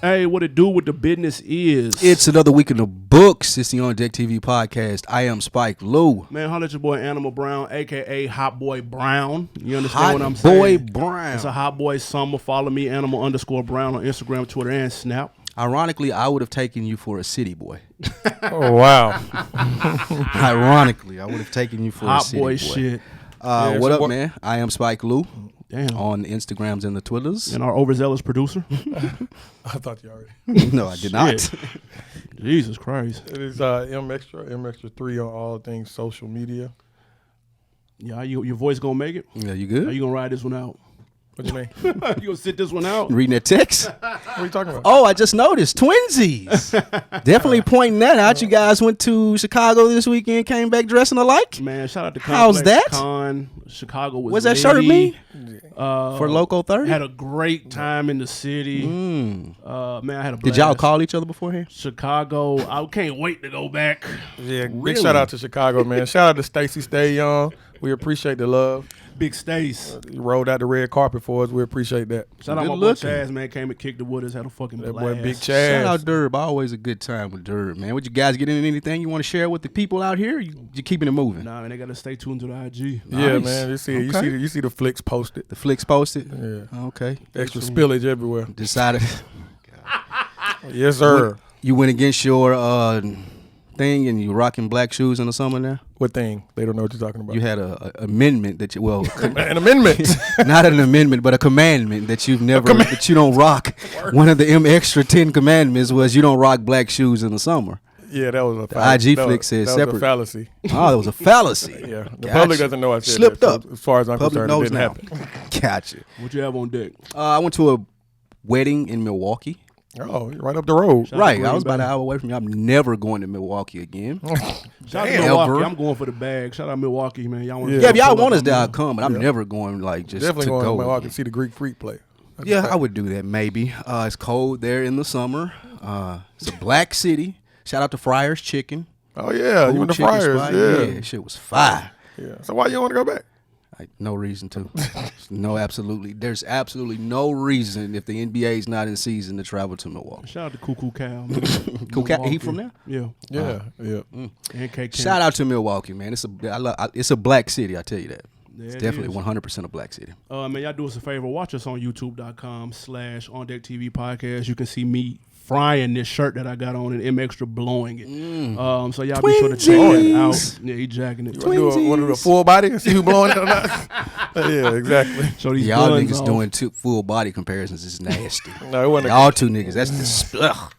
Hey, what it do with the business is? It's another week in the books. It's the OndeckTV podcast. I am Spike Lou. Man, holla at your boy Animal Brown, a.k.a. Hot Boy Brown. You understand what I'm saying? Hot Boy Brown. It's a Hot Boy summer. Follow me, Animal_Brown on Instagram, Twitter, and Snap. Ironically, I would have taken you for a city boy. Oh, wow. Ironically, I would have taken you for Hot a city boy boy. shit. What up, man? I am Spike Lou. Damn. On the Instagrams and the Twitters. And our overzealous producer. I thought you already. No, I did not. Jesus Christ. It is Mxtra 3 on all things social media. Yeah, your voice gonna make it? Yeah, you Are good? you gonna ride this one out? What you mean? You gonna sit this one out? Reading that text? What are you talking about? Oh, I just noticed. Twinsies. Definitely pointing that out. You guys went to Chicago this weekend, came back dressing alike? Man, shout out to How's Complex that? Con. Chicago was What's that litty. shirt mean? For For Loco 30? Had a great time in the city. Man, I had a blast. Did y'all call each other beforehand? Chicago, I can't wait to go back. Yeah, Really? big shout out to Chicago, man. Shout out to Stacy Stay Young. We appreciate the love. Big Stace. You rolled out the red carpet for us. We appreciate that. Shout out Good my boy looking. Chaz, man. Came and kicked the wooders, had a fucking That blast. boy Big Shout Chaz. out Durb. Always a good time with Durb, man. Would you guys get into anything you want to share with the people out here? You keeping it moving? Nah, man, they gotta stay tuned to the IG. Yeah, Nice. man. You see, Okay. you see the flicks posted. The flicks posted? Yeah. Okay. Extra spillage everywhere. Decided Yes, sir. you went against your thing and you rocking black shoes in the summer now? What thing? They don't know what you're talking about. You had a amendment that you, well, An amendment. not an amendment, but a commandment that you've never, that you don't rock. One of the Mxtra 10 commandments was you don't rock black shoes in the summer. Yeah, that was a The fallacy. IG flick says that separate. was a fallacy. Oh, that was a fallacy. Yeah, the Gotcha. public doesn't know I said Slipped that. up. As far as I'm Public concerned, it knows didn't now. happen. Gotcha. What you have on deck? I went to a wedding in Milwaukee. Oh, you're right up the road. Shout out Right, to I was about Green an hour away from you. I'm never going to Milwaukee again. Shout out to Damn. Milwaukee. Ever. I'm going for the bag. Shout out Milwaukee, man. Y'all want Yeah. Yeah, if y'all pull up want us on there, me? I'll come, but I'm Yeah. never going like just Definitely to going to go. Milwaukee to see the Greek Freak play. That's Yeah, a fact. I would do that maybe. It's cold there in the summer. It's a black city. Shout out to Friars Chicken. Oh yeah, you Cool in the chicken Friars? spot. Yeah. Shit was fire. Yeah. So why you don't want to go back? No reason to. There's absolutely no reason if the NBA's not in season to travel to Milwaukee. Shout out to Cuckoo Cal. Man. Cool cat, he Milwaukee. from there? Yeah. Yeah, yeah. And K. Shout out to Milwaukee, man. It's a black city, I tell you that. Yeah, It's it definitely is. 100% a black city. Man, y'all do us a favor. Watch us on youtube.com/OndeckTV podcast. You can see me frying this shirt that I got on and Mxtra blowing it. So y'all be sure to check that out. Twinsies. Yeah, he jacking it. You want to do a full body and see who blowing it or not? Yeah, exactly. So these Y'all guns niggas off. doing full body comparisons is nasty. No, it wasn't. Y'all two niggas, that's just ugh.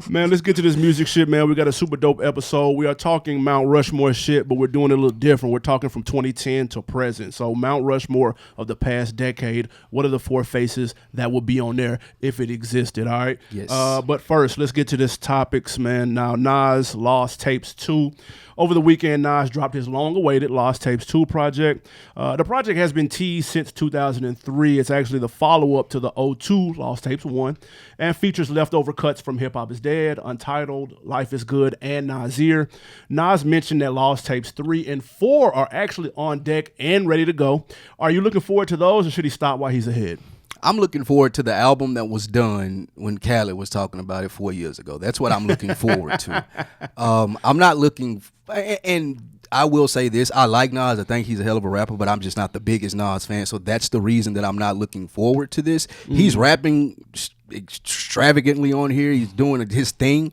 Man, let's get to this music shit, man. We got a super dope episode. We are talking Mount Rushmore shit, but we're doing it a little different. We're talking from 2010 to present. So Mount Rushmore of the past decade. What are the four faces that would be on there if it existed, all right? Yes. But first, let's get to this topics, man. Now, Nas Lost Tapes 2. Over the weekend, Nas dropped his long-awaited Lost Tapes 2 project. The project has been teased since 2003. It's actually the follow-up to the 02 Lost Tapes 1 and features leftover cuts from Hip Hop Is Dead, Untitled, Life Is Good, and Nasir. Nas mentioned that Lost Tapes 3 and 4 are actually on deck and ready to go. Are you looking forward to those, or should he stop while he's ahead? I'm looking forward to the album that was done when Khaled was talking about it 4 years ago. That's what I'm looking forward to. I'm not looking, and I will say this, I like Nas. I think he's a hell of a rapper, but I'm just not the biggest Nas fan. So that's the reason that I'm not looking forward to this. He's rapping extravagantly on here. He's doing his thing.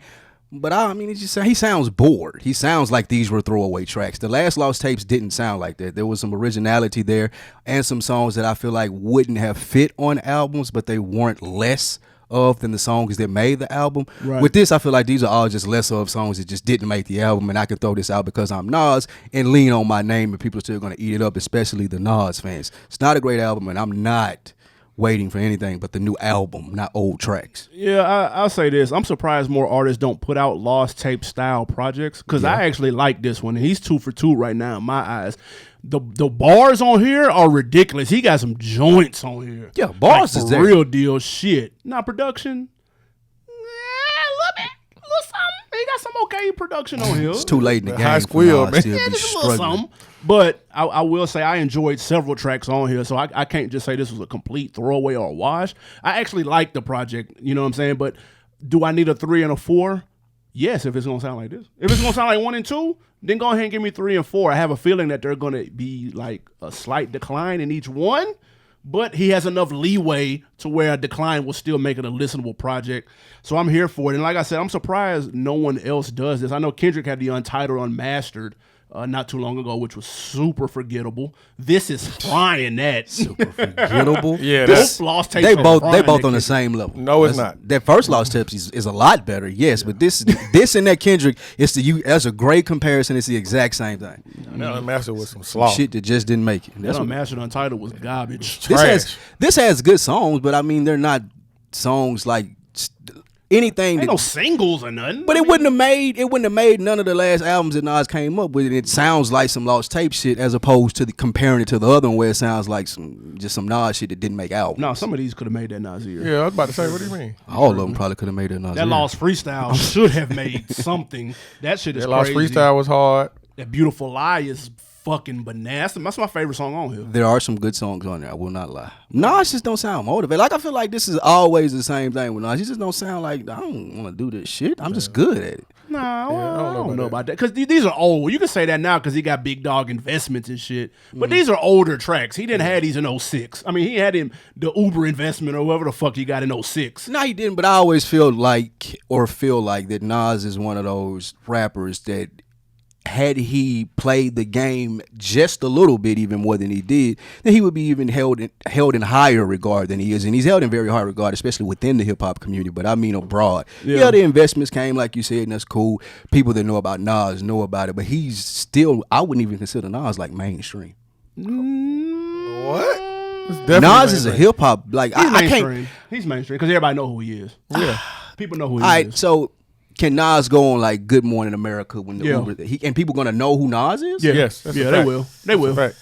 But I mean, it's just, he sounds bored. He sounds like these were throwaway tracks. The last Lost Tapes didn't sound like that. There was some originality there and some songs that I feel like wouldn't have fit on albums, but they weren't less of than the songs that made the album. Right. With this, I feel like these are all just less of songs that just didn't make the album, and I can throw this out because I'm Nas and lean on my name, and people are still going to eat it up, especially the Nas fans. It's not a great album, and I'm not waiting for anything but the new album, not old tracks. Yeah, I'll say this. I'm surprised more artists don't put out Lost Tape style projects because I actually like this one. He's 2 for 2 right now in my eyes. The bars on here are ridiculous. He got some joints on here. Yeah, bars like, is for there. real deal shit. Not production. A little bit. A little something. He got some okay production on here. It's too late in the The game. high for squeal, Nas man. to Yeah, be just a little struggling. something. But I will say I enjoyed several tracks on here, so I can't just say this was a complete throwaway or a wash. I actually like the project, you know what I'm saying? But do I need a 3 and a 4? Yes, if it's gonna sound like this. If it's gonna sound like 1 and 2, then go ahead and give me 3 and 4. I have a feeling that they're gonna be like a slight decline in each one, but he has enough leeway to where a decline will still make it a listenable project. So I'm here for it. And like I said, I'm surprised no one else does this. I know Kendrick had the Untitled Unmastered not too long ago, which was super forgettable. This is frying that. Super forgettable. Yeah, Both Lost Tapes They are both frying on that the shit. same level. No, it's not. That first Lost Tapes is a lot better, yes, but this and that Kendrick, that's a great comparison. It's the exact same thing. That Unmastered was some slaw. Shit that just didn't make it. That That's what, Unmastered Untitled was garbage. this has good songs, but I mean they're not songs like anything. Ain't That, no singles or nothing. but it wouldn't have made none of the last albums that Nas came up with. It sounds like some Lost Tape shit as opposed to comparing it to the other one where it sounds like some Nas shit that didn't make albums. No, some of these could have made that Nasir. Yeah, I was about to say, what do you mean? All of them probably could have made that Nas. That Lost Freestyle should have made something. That shit is That Lost crazy. Freestyle was hard. That Beautiful Lie is fucking bananas. That's my favorite song on here. There are some good songs on there. I will not lie. Nas just don't sound motivated. Like I feel like this is always the same thing with Nas. He just don't sound like I don't want to do this shit. I'm just good at it. Nah, I don't know about that. Because these are old. You can say that now because he got big dog investments and shit. But these are older tracks. He didn't have these in 06. I mean, he had him the Uber investment or whatever the fuck he got in 06. No, he didn't. But I always feel like that Nas is one of those rappers that had he played the game just a little bit, even more than he did, then he would be even held in higher regard than he is. And he's held in very high regard, especially within the hip hop community, but I mean abroad. Yeah, the investments came, like you said, and that's cool. People that know about Nas know about it, but he's still, I wouldn't even consider Nas like mainstream. What? Nas is a hip hop, like He's I can't. mainstream. He's mainstream because everybody know who he is. Yeah. People know who he All right, is. so can Nas go on like Good Morning America when the Yeah. Uber, and people gonna know who Nas is? Yeah, Yes, that's a yeah, fact. they will. They will. Fact.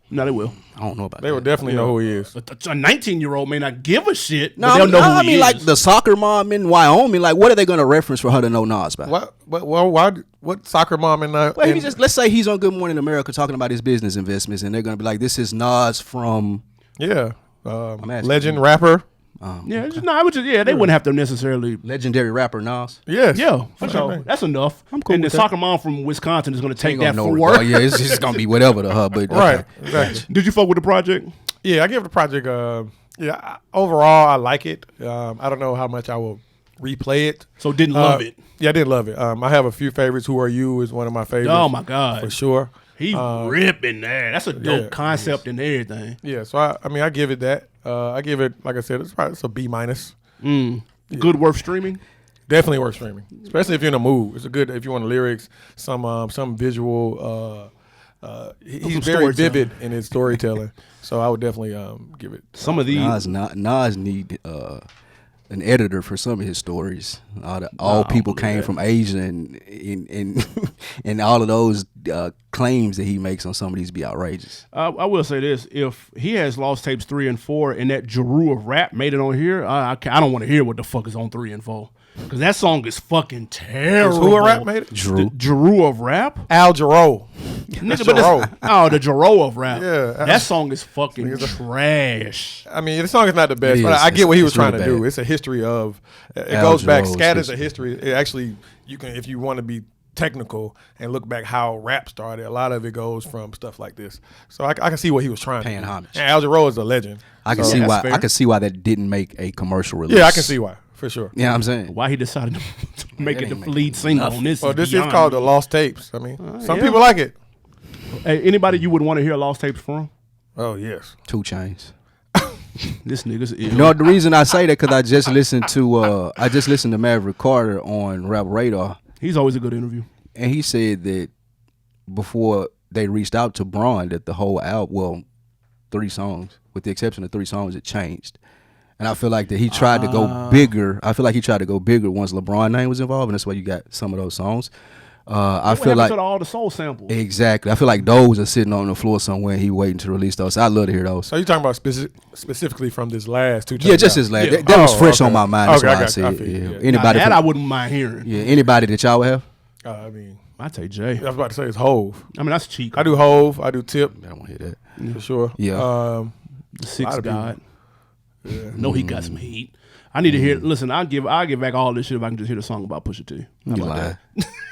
No, they will. I don't know about They that. will definitely know who he is. A 19-year-old may not give a shit, No, but they'll know who I he mean is. like the soccer mom in Wyoming. Like, what are they gonna reference for her to know Nas by? What soccer mom in Well, he just let's say he's on Good Morning America talking about his business investments, and they're gonna be like, "This is Nas from." yeah, asking legend rapper. yeah, it's just, no, I would just, they wouldn't have to necessarily. Legendary rapper Nas. Yes, Yeah, for Okay. sure. That's enough. I'm cool And the with that. soccer mom from Wisconsin is going to take Ain't that gonna for know. work. Oh, yeah, it's just gonna be whatever to her. But Right, okay. exactly. Did you fuck with the project? Yeah, I give the project. Overall, I like it. I don't know how much I will replay it. So didn't love it. Yeah, I did love it. I have a few favorites. Who Are You is one of my favorites. Oh my god, for sure. he ripping that. That's a dope yeah, concept and everything. Yeah, so I give it that. I give it, like I said, it's a B minus. Good worth streaming. Definitely worth streaming, especially if you're in a mood. It's a good if you want lyrics, some visual. He's Some very storytelling. vivid in his storytelling, so I would definitely give it. Some of these. Nas need an editor for some of his stories. All people came from Asia, and all of those claims that he makes on some of these be outrageous. I will say this: if he has Lost Tapes 3 and 4, and that Jeru of rap made it on here, I don't want to hear what the fuck is on 3 and 4 because that song is fucking terrible. Who a rap made it? Drew. Jeru of rap. Al Jarreau. Nigga, Jarreau. the Jarreau of rap. Yeah. That song is fucking trash. I mean, the song is not the best, It but is. I get what he was It's really trying to do. bad. It's a history of. It Al goes back. Jarreau's Scat is a history. history. It actually, you can, if you want to be technical and look back how rap started. A lot of it goes from stuff like this. So I can see what he was trying Paying to do. homage. And Al Jarreau is a legend. I can So- see that's why. fair. I can see why that didn't make a commercial release. Yeah, I can see why for sure. Yeah, I'm saying. Why he decided to make it ain't the lead single nothing. on this? Well, is this is beyond called me. the Lost Tapes. I mean, some yeah. people like it. Hey, anybody you would want to hear Lost Tapes from? Oh yes. 2 Chainz. This nigga's ill. No, the reason I say that because I just listened to Maverick Carter on Rap Radar, He's always a good interview. and he said that before they reached out to Braun, that the whole album, well, 3 songs, with the exception of 3 songs, it changed. And I feel like that he tried to go bigger. I feel like he tried to go bigger once LeBron's name was involved, and that's why you got some of those songs. I What feel happened like to all the soul samples? exactly. I feel like those are sitting on the floor somewhere. And he waiting to release those. So I love to hear those. So you talking about specifically from this last 2 Yeah, just his last. Yeah. That was fresh okay. on my mind. That's Okay, why I got you. I said. feel you, Yeah. yeah. Anybody? That from- I wouldn't mind hearing. yeah. Anybody that y'all would have? I mean, I'd say Jay. I was about to say it's Hove. I mean, that's cheap. I do Hove. I do Tip I don't want to hear that. for sure. Yeah. The Six lot of people. God. No, he got some heat. I need to hear. Listen, I'll give back all this shit if I can just hear the song about Pusha T. How You about lying.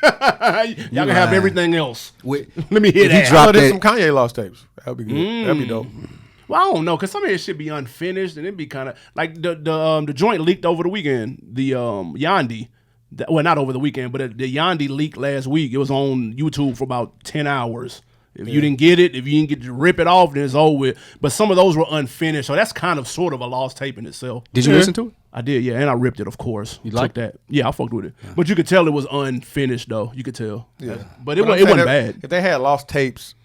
that? Y'all can have lying. everything else. Wait, Let me hear If he that. drop- Oh, there's that- some Kanye lost tapes. That'd be good. That'd be dope. Well, I don't know, cause some of it should be unfinished, and it'd be kind of like the joint leaked over the weekend. The Yandi, well, not over the weekend, but the Yandi leaked last week. It was on YouTube for about 10 hours. If you didn't get it, if you didn't get to rip it off, then it's over with. But some of those were unfinished, so that's kind of sort of a lost tape in itself. Did you listen to it? I did, yeah, and I ripped it, of course. You Took liked that? Yeah, I fucked with it. But you could tell it was unfinished, though. You could tell. Yeah. But it I'm wasn't saying bad. If they had lost tapes,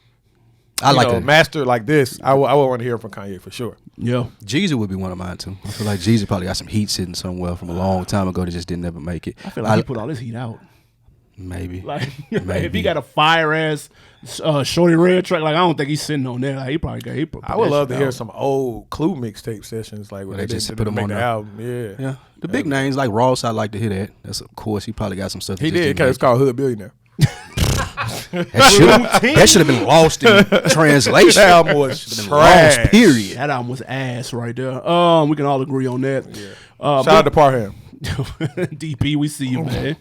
I like you know, that. master like this, I would want to hear from Kanye for sure. Yeah. Jeezy would be one of mine too. I feel like Jeezy probably got some heat sitting somewhere from a long time ago that just didn't ever make it. I feel like he put all this heat out. Maybe. Like, if Maybe. he got a fire ass Shorty Red track, like I don't think he's sitting on there. Like, he probably got. He put I would that love shit to hear out. some old Clue mixtape sessions, like where They they just didn't put 'em make on the there. album. Yeah, Yeah. The big names like Ross, I like to hear that. That's of course he probably got some stuff. that he just did. didn't Cause it's make called Hood Billionaire. it. That should have been lost in translation. That album was Should've been trash. lost, period. That album was ass right there. We can all agree on that. Shout out to Parham. DP, we see you, man.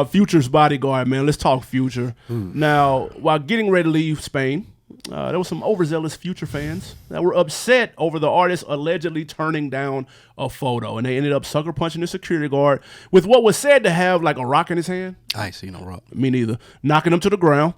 Future's bodyguard, man. Let's talk Future. Now, while getting ready to leave Spain, there was some overzealous Future fans that were upset over the artist allegedly turning down a photo, and they ended up sucker punching the security guard with what was said to have like a rock in his hand. I ain't seen no rock. Me neither. Knocking him to the ground.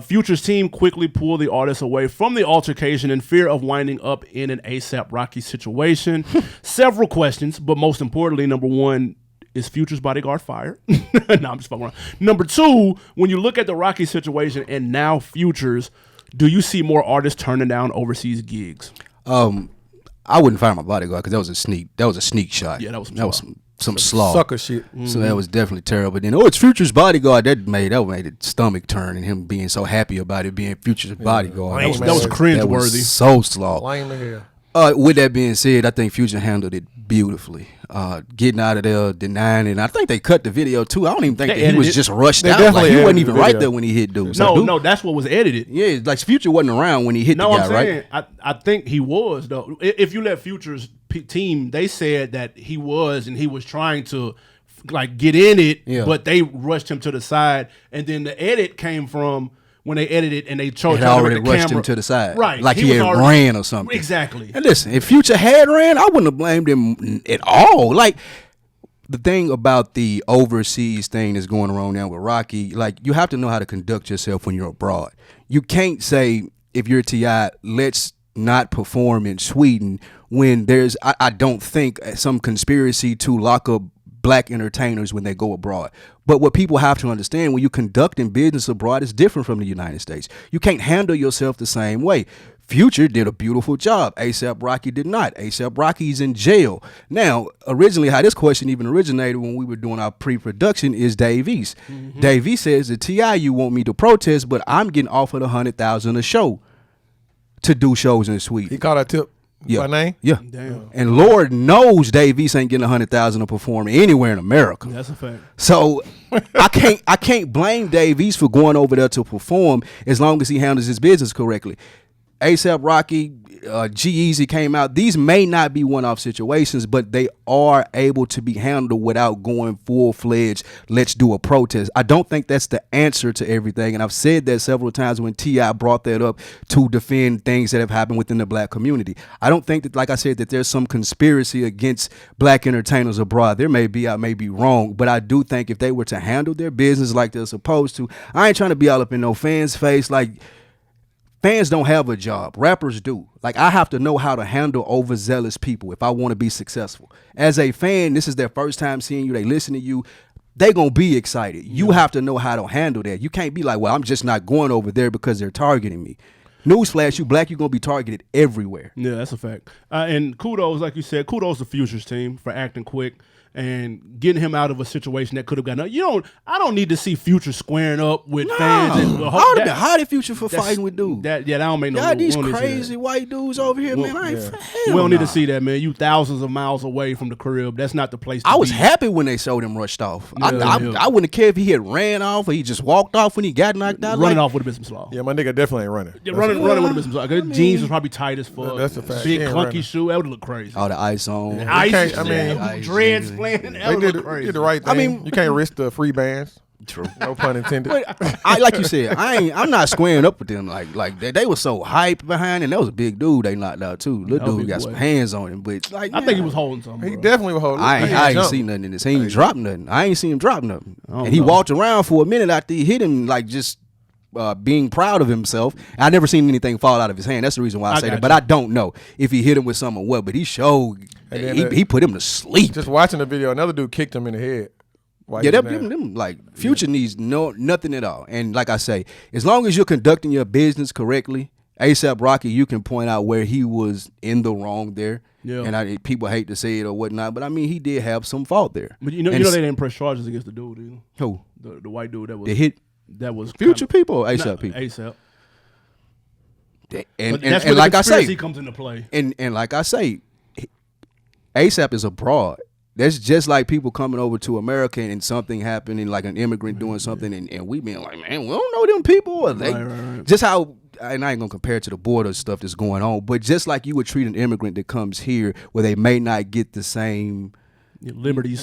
Future's team quickly pulled the artist away from the altercation in fear of winding up in an ASAP Rocky situation. Several questions, but most importantly, number one, is Future's bodyguard fired? No, I'm just fucking around. Number two, when you look at the Rocky situation and now Future's, do you see more artists turning down overseas gigs? I wouldn't fire my bodyguard because that was a sneak. That was a sneak shot. Yeah, that was some slaw. Sucker shit. So that was definitely terrible. Then it's Future's bodyguard. That made it stomach turn and him being so happy about it being Future's bodyguard. Lame, That was man. cringe That was worthy. so slaw. Lame to hell. With that being said, I think Future handled it beautifully. Getting out of there, denying it. And I think they cut the video too. I don't even think They that he edited was it. just rushed They out. Like definitely he wasn't edited even the right video. there when he hit dude. No, that's what was edited. Yeah, like Future wasn't around when he hit No, the guy, I'm saying right? I think he was though. If you let Future's team, they said that he was and he was trying to like get in it, Yeah. but they rushed him to the side, and then the edit came from when they edited and they chose Had already rushed him to the side, right? Like he was had already- ran or something. Exactly. And listen, if Future had ran, I wouldn't have blamed him at all. Like the thing about the overseas thing that's going around now with Rocky, like you have to know how to conduct yourself when you're abroad. You can't say if you're T.I., let's not perform in Sweden when there's I don't think some conspiracy to lock up black entertainers when they go abroad. But what people have to understand, when you're conducting business abroad, is different from the United States. You can't handle yourself the same way. Future did a beautiful job. ASAP Rocky did not. ASAP Rocky's in jail. Now, originally, how this question even originated when we were doing our pre-production is Dave East. Dave East says, the T.I., you want me to protest, but I'm getting offered $100,000 a show to do shows in Sweden. He called that Tip by name. Yeah. Damn. And Lord knows Dave East ain't getting $100,000 to perform anywhere in America. That's a fact. So I can't blame Dave East for going over there to perform as long as he handles his business correctly. ASAP Rocky, G-Eazy came out. These may not be one-off situations, but they are able to be handled without going full-fledged, let's do a protest. I don't think that's the answer to everything, and I've said that several times when T.I. brought that up to defend things that have happened within the black community. I don't think that, like I said, that there's some conspiracy against black entertainers abroad. There may be, I may be wrong, but I do think if they were to handle their business like they're supposed to, I ain't trying to be all up in no fans' face, like, fans don't have a job. Rappers do. Like, I have to know how to handle overzealous people if I want to be successful. As a fan, this is their first time seeing you. They listen to you. They going to be excited. You have to know how to handle that. You can't be like, well, I'm just not going over there because they're targeting me. Newsflash, you black, you're going to be targeted everywhere. Yeah, that's a fact. And kudos, like you said, kudos to Future's team for acting quick. and getting him out of a situation that could have gotten. I don't need to see Future squaring up with fans. And, how did Future for fighting with dudes? That don't make no. Y'all these crazy white dudes over here, man. We don't need to see that, man. You thousands of miles away from the crib. That's not the place to be. I was happy when they showed him rushed off. I wouldn't have cared if he had ran off or he just walked off when he got knocked out. Running off would have been some slaw. Yeah, my nigga definitely ain't running. Yeah, running would have been some slaw. Jeans was probably tight as fuck. That's a fact. Big clunky shoe. That would look crazy. All the ice on. Ice. Ice, dreads playing. That would look crazy. Did the right thing. I mean, you can't risk the free bands. True. No pun intended. Like you said, I'm not squaring up with them like they were so hyped behind, and that was a big dude they knocked out too. Little dude got some hands on him, but I think he was holding something. He definitely was holding. I ain't seen nothing in this. He ain't dropped nothing. I ain't seen him drop nothing. And he walked around for a minute after he hit him, like just being proud of himself. I never seen anything fall out of his hand. That's the reason why I say that. But I don't know if he hit him with something or what. But he showed he put him to sleep. Just watching the video, another dude kicked him in the head. Them like Future needs nothing at all. And like I say, as long as you're conducting your business correctly, ASAP Rocky, you can point out where he was in the wrong there. Yeah. And people hate to say it or whatnot, but I mean he did have some fault there. But you know they didn't press charges against the dude either. Who? The white dude that was the hit. That was Future people or ASAP people. ASAP. And that's where like the I say, comes into play. And like I say, ASAP is abroad. That's just like people coming over to America and something happening, like an immigrant doing something, and we being like, man, we don't know them people. Or they right. Just how, and I ain't gonna compare it to the border stuff that's going on, but just like you would treat an immigrant that comes here where they may not get the same liberties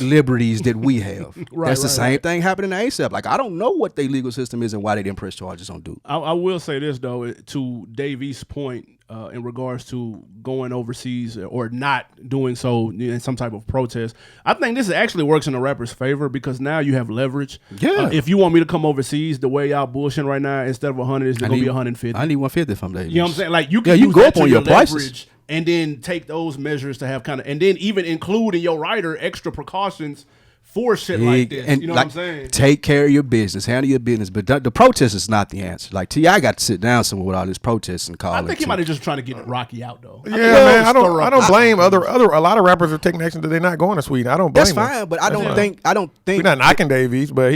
that we have. That's the same thing happening to ASAP. Like I don't know what their legal system is and why they didn't press charges on dude. I will say this though, to Dave East's point. In regards to going overseas or not doing so in some type of protest, I think this actually works in the rapper's favor because now you have leverage. Yeah. If you want me to come overseas, the way y'all bullshitting right now, instead of 100, it's going to be 150. I need 150 from Dave East. You know what I'm saying? Like you can go up on your prices and then take those measures to have and then even include in your rider extra precautions for shit like this. And you know what I'm saying? Take care of your business, handle your business. But the protest is not the answer. Like T.I. got to sit down somewhere with all this protests and calling. I think he might have just trying to get Rocky out though. Yeah, man. I don't blame other. A lot of rappers are taking action that they're not going to Sweden. I don't blame them. That's fine, but I don't think. We're not knocking Davies, but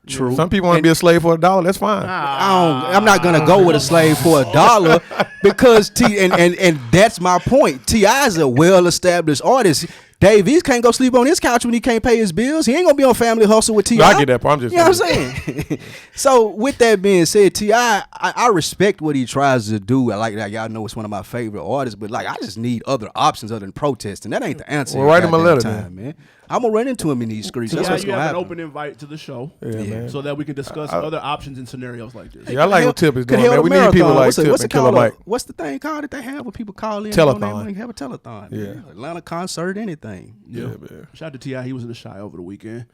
true. Some people want to be a slave for $1. That's fine. I'm not gonna go with a slave for $1 because and that's my point. T.I. is a well-established artist. Dave East can't go sleep on his couch when he can't pay his bills. He ain't gonna be on Family Hustle with T.I. No, I get that part. I'm just, you know what I'm saying? So with that being said, T.I., I respect what he tries to do. I like that. Y'all know it's one of my favorite artists, but like I just need other options other than protesting. That ain't the answer. Well, write him a letter, man. I'm gonna run into him in these streets. That's what's you gonna have happen. an open invite to the show, man. so that we can discuss other options and scenarios like this. Yeah, I like what Tip is doing, man. We need people like Tip and Killer Mike. What's the thing called that they have when people call in? Telethon. Have a telethon. Yeah. Atlanta concert, anything. Yeah, man. Shout out to T.I. He was in the Shy over the weekend.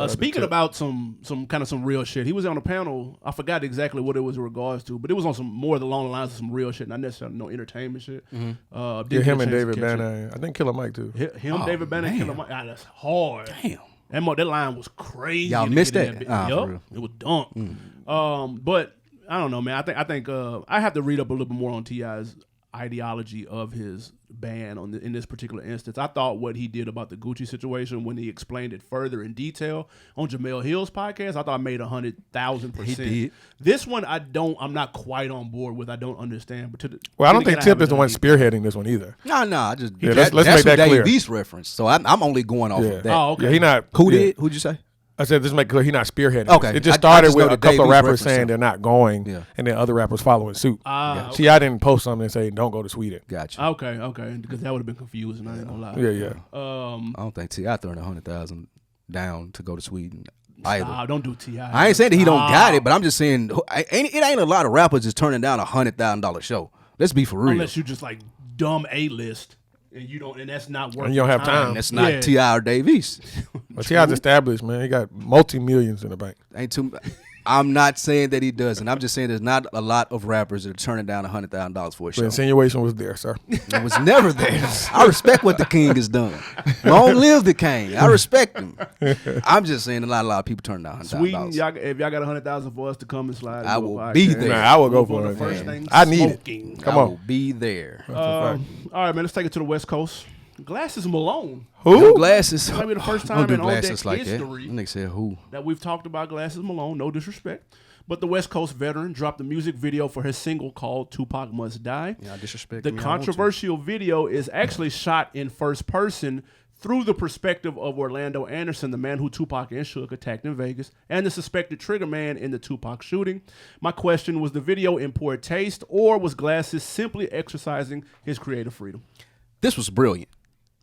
Speaking about some real shit, he was on a panel. I forgot exactly what it was in regards to, but it was on some more along the lines of some real shit, not necessarily no entertainment shit. Mm-hmm. Him and David Banner. I think Killer Mike too. David Banner, Killer Mike. That's hard. Damn. That line was crazy. Y'all missed that. Yup. It was dumb. But I don't know, man. I think I have to read up a little bit more on T.I.'s ideology of his ban in this particular instance. I thought what he did about the Gucci situation when he explained it further in detail on Jamel Hill's podcast, I thought made 100,000%. He did. This one I'm not quite on board with. I don't understand. But I don't think Tip is the one spearheading this one either. No. I just let's make that clear. Dave East reference. So I'm only going off of that. Oh, okay. Yeah, he not. Who'd you say? I said this make clear he's not spearheading. Okay. It just started with a couple of rappers saying they're not going, and then other rappers following suit. See, I didn't post something and say don't go to Sweden. Gotcha. Okay, because that would have been confusing. I ain't gonna lie. Yeah. I don't think T.I. throwing 100,000 down to go to Sweden either. Don't do T.I. I ain't saying that he don't got it, but I'm just saying it ain't a lot of rappers just turning down $100,000 show. Let's be for real. Unless you just like dumb A-list. And you don't, and that's not worth. And you don't have time. That's not T.I. or Dave East. But T.I.'s established, man. He got multi-millions in the bank. I'm not saying that he doesn't. I'm just saying there's not a lot of rappers that are turning down $100,000 for a show. The insinuation was there, sir. It was never there. I respect what the king has done. Long live the king. I respect him. I'm just saying a lot of people turn down $100,000. Sweden, if y'all got 100,000 for us to come and slide, I will be there. I will go for it. I need it. Come on. I will be there. All right, man. Let's take it to the West Coast. Glasses Malone. No Glasses. That might be the first Don't time do in Glasses OnDeck like history that. Nigga said who? that we've talked about Glasses Malone. No disrespect. But the West Coast veteran dropped a music video for his single called Tupac Must Die. Yeah, disrespect. The controversial video is actually shot in first person through the perspective of Orlando Anderson, the man who Tupac and Suge attacked in Vegas, and the suspected trigger man in the Tupac shooting. My question, was the video in poor taste, or was Glasses simply exercising his creative freedom? This was brilliant.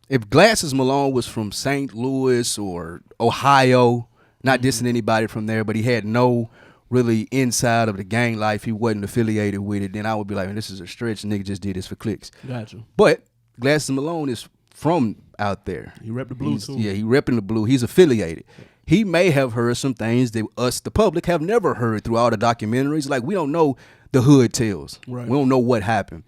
If Glasses Malone was from St. Louis or Ohio, not dissing anybody from there, but he had no really inside of the gang life, he wasn't affiliated with it, then I would be like, man, this is a stretch. Nigga just did this for clicks. Gotcha. But Glasses Malone is from out there. He repped the blue too. Yeah, he repping the blue. He's affiliated. He may have heard some things that us, the public, have never heard through all the documentaries. Like, we don't know the hood tales. Right. We don't know what happened.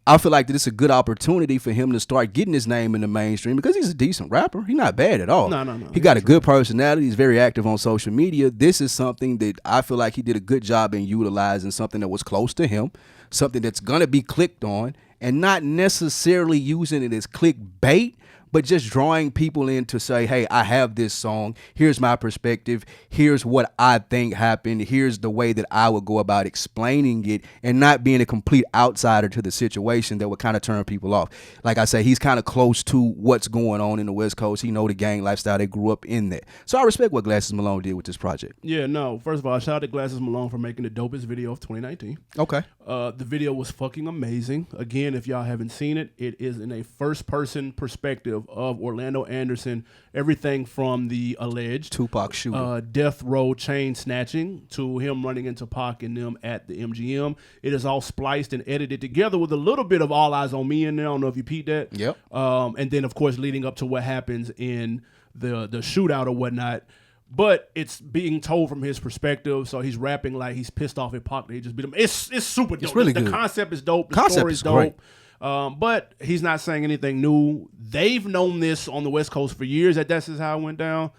I feel like that it's a good opportunity for him to start getting his name in the mainstream because he's a decent rapper. He's not bad at all. No. He got a good personality. He's very active on social media. This is something that I feel like he did a good job in utilizing, something that was close to him, something that's going to be clicked on, and not necessarily using it as clickbait, but just drawing people in to say, hey, I have this song. Here's my perspective. Here's what I think happened. Here's the way that I would go about explaining it, and not being a complete outsider to the situation that would kind of turn people off. Like I say, he's kind of close to what's going on in the West Coast. He know the gang lifestyle. They grew up in that. So I respect what Glasses Malone did with this project. Yeah, no. First of all, shout out to Glasses Malone for making the dopest video of 2019. Okay. The video was fucking amazing. Again, if y'all haven't seen it, it is in a first-person perspective of Orlando Anderson. Everything from the alleged Tupac shooting, death row chain snatching, to him running into Pac and them at the MGM. It is all spliced and edited together with a little bit of All Eyes on Me in there. I don't know if you peeped that. Yep. And then, of course, leading up to what happens in the shootout or whatnot. But it's being told from his perspective, so he's rapping like he's pissed off at Pac. They just beat him. It's super dope. It's really the good. concept is dope. The Concept story is is dope. great. But he's not saying anything new. They've known this on the West Coast for years, that this is how it went down.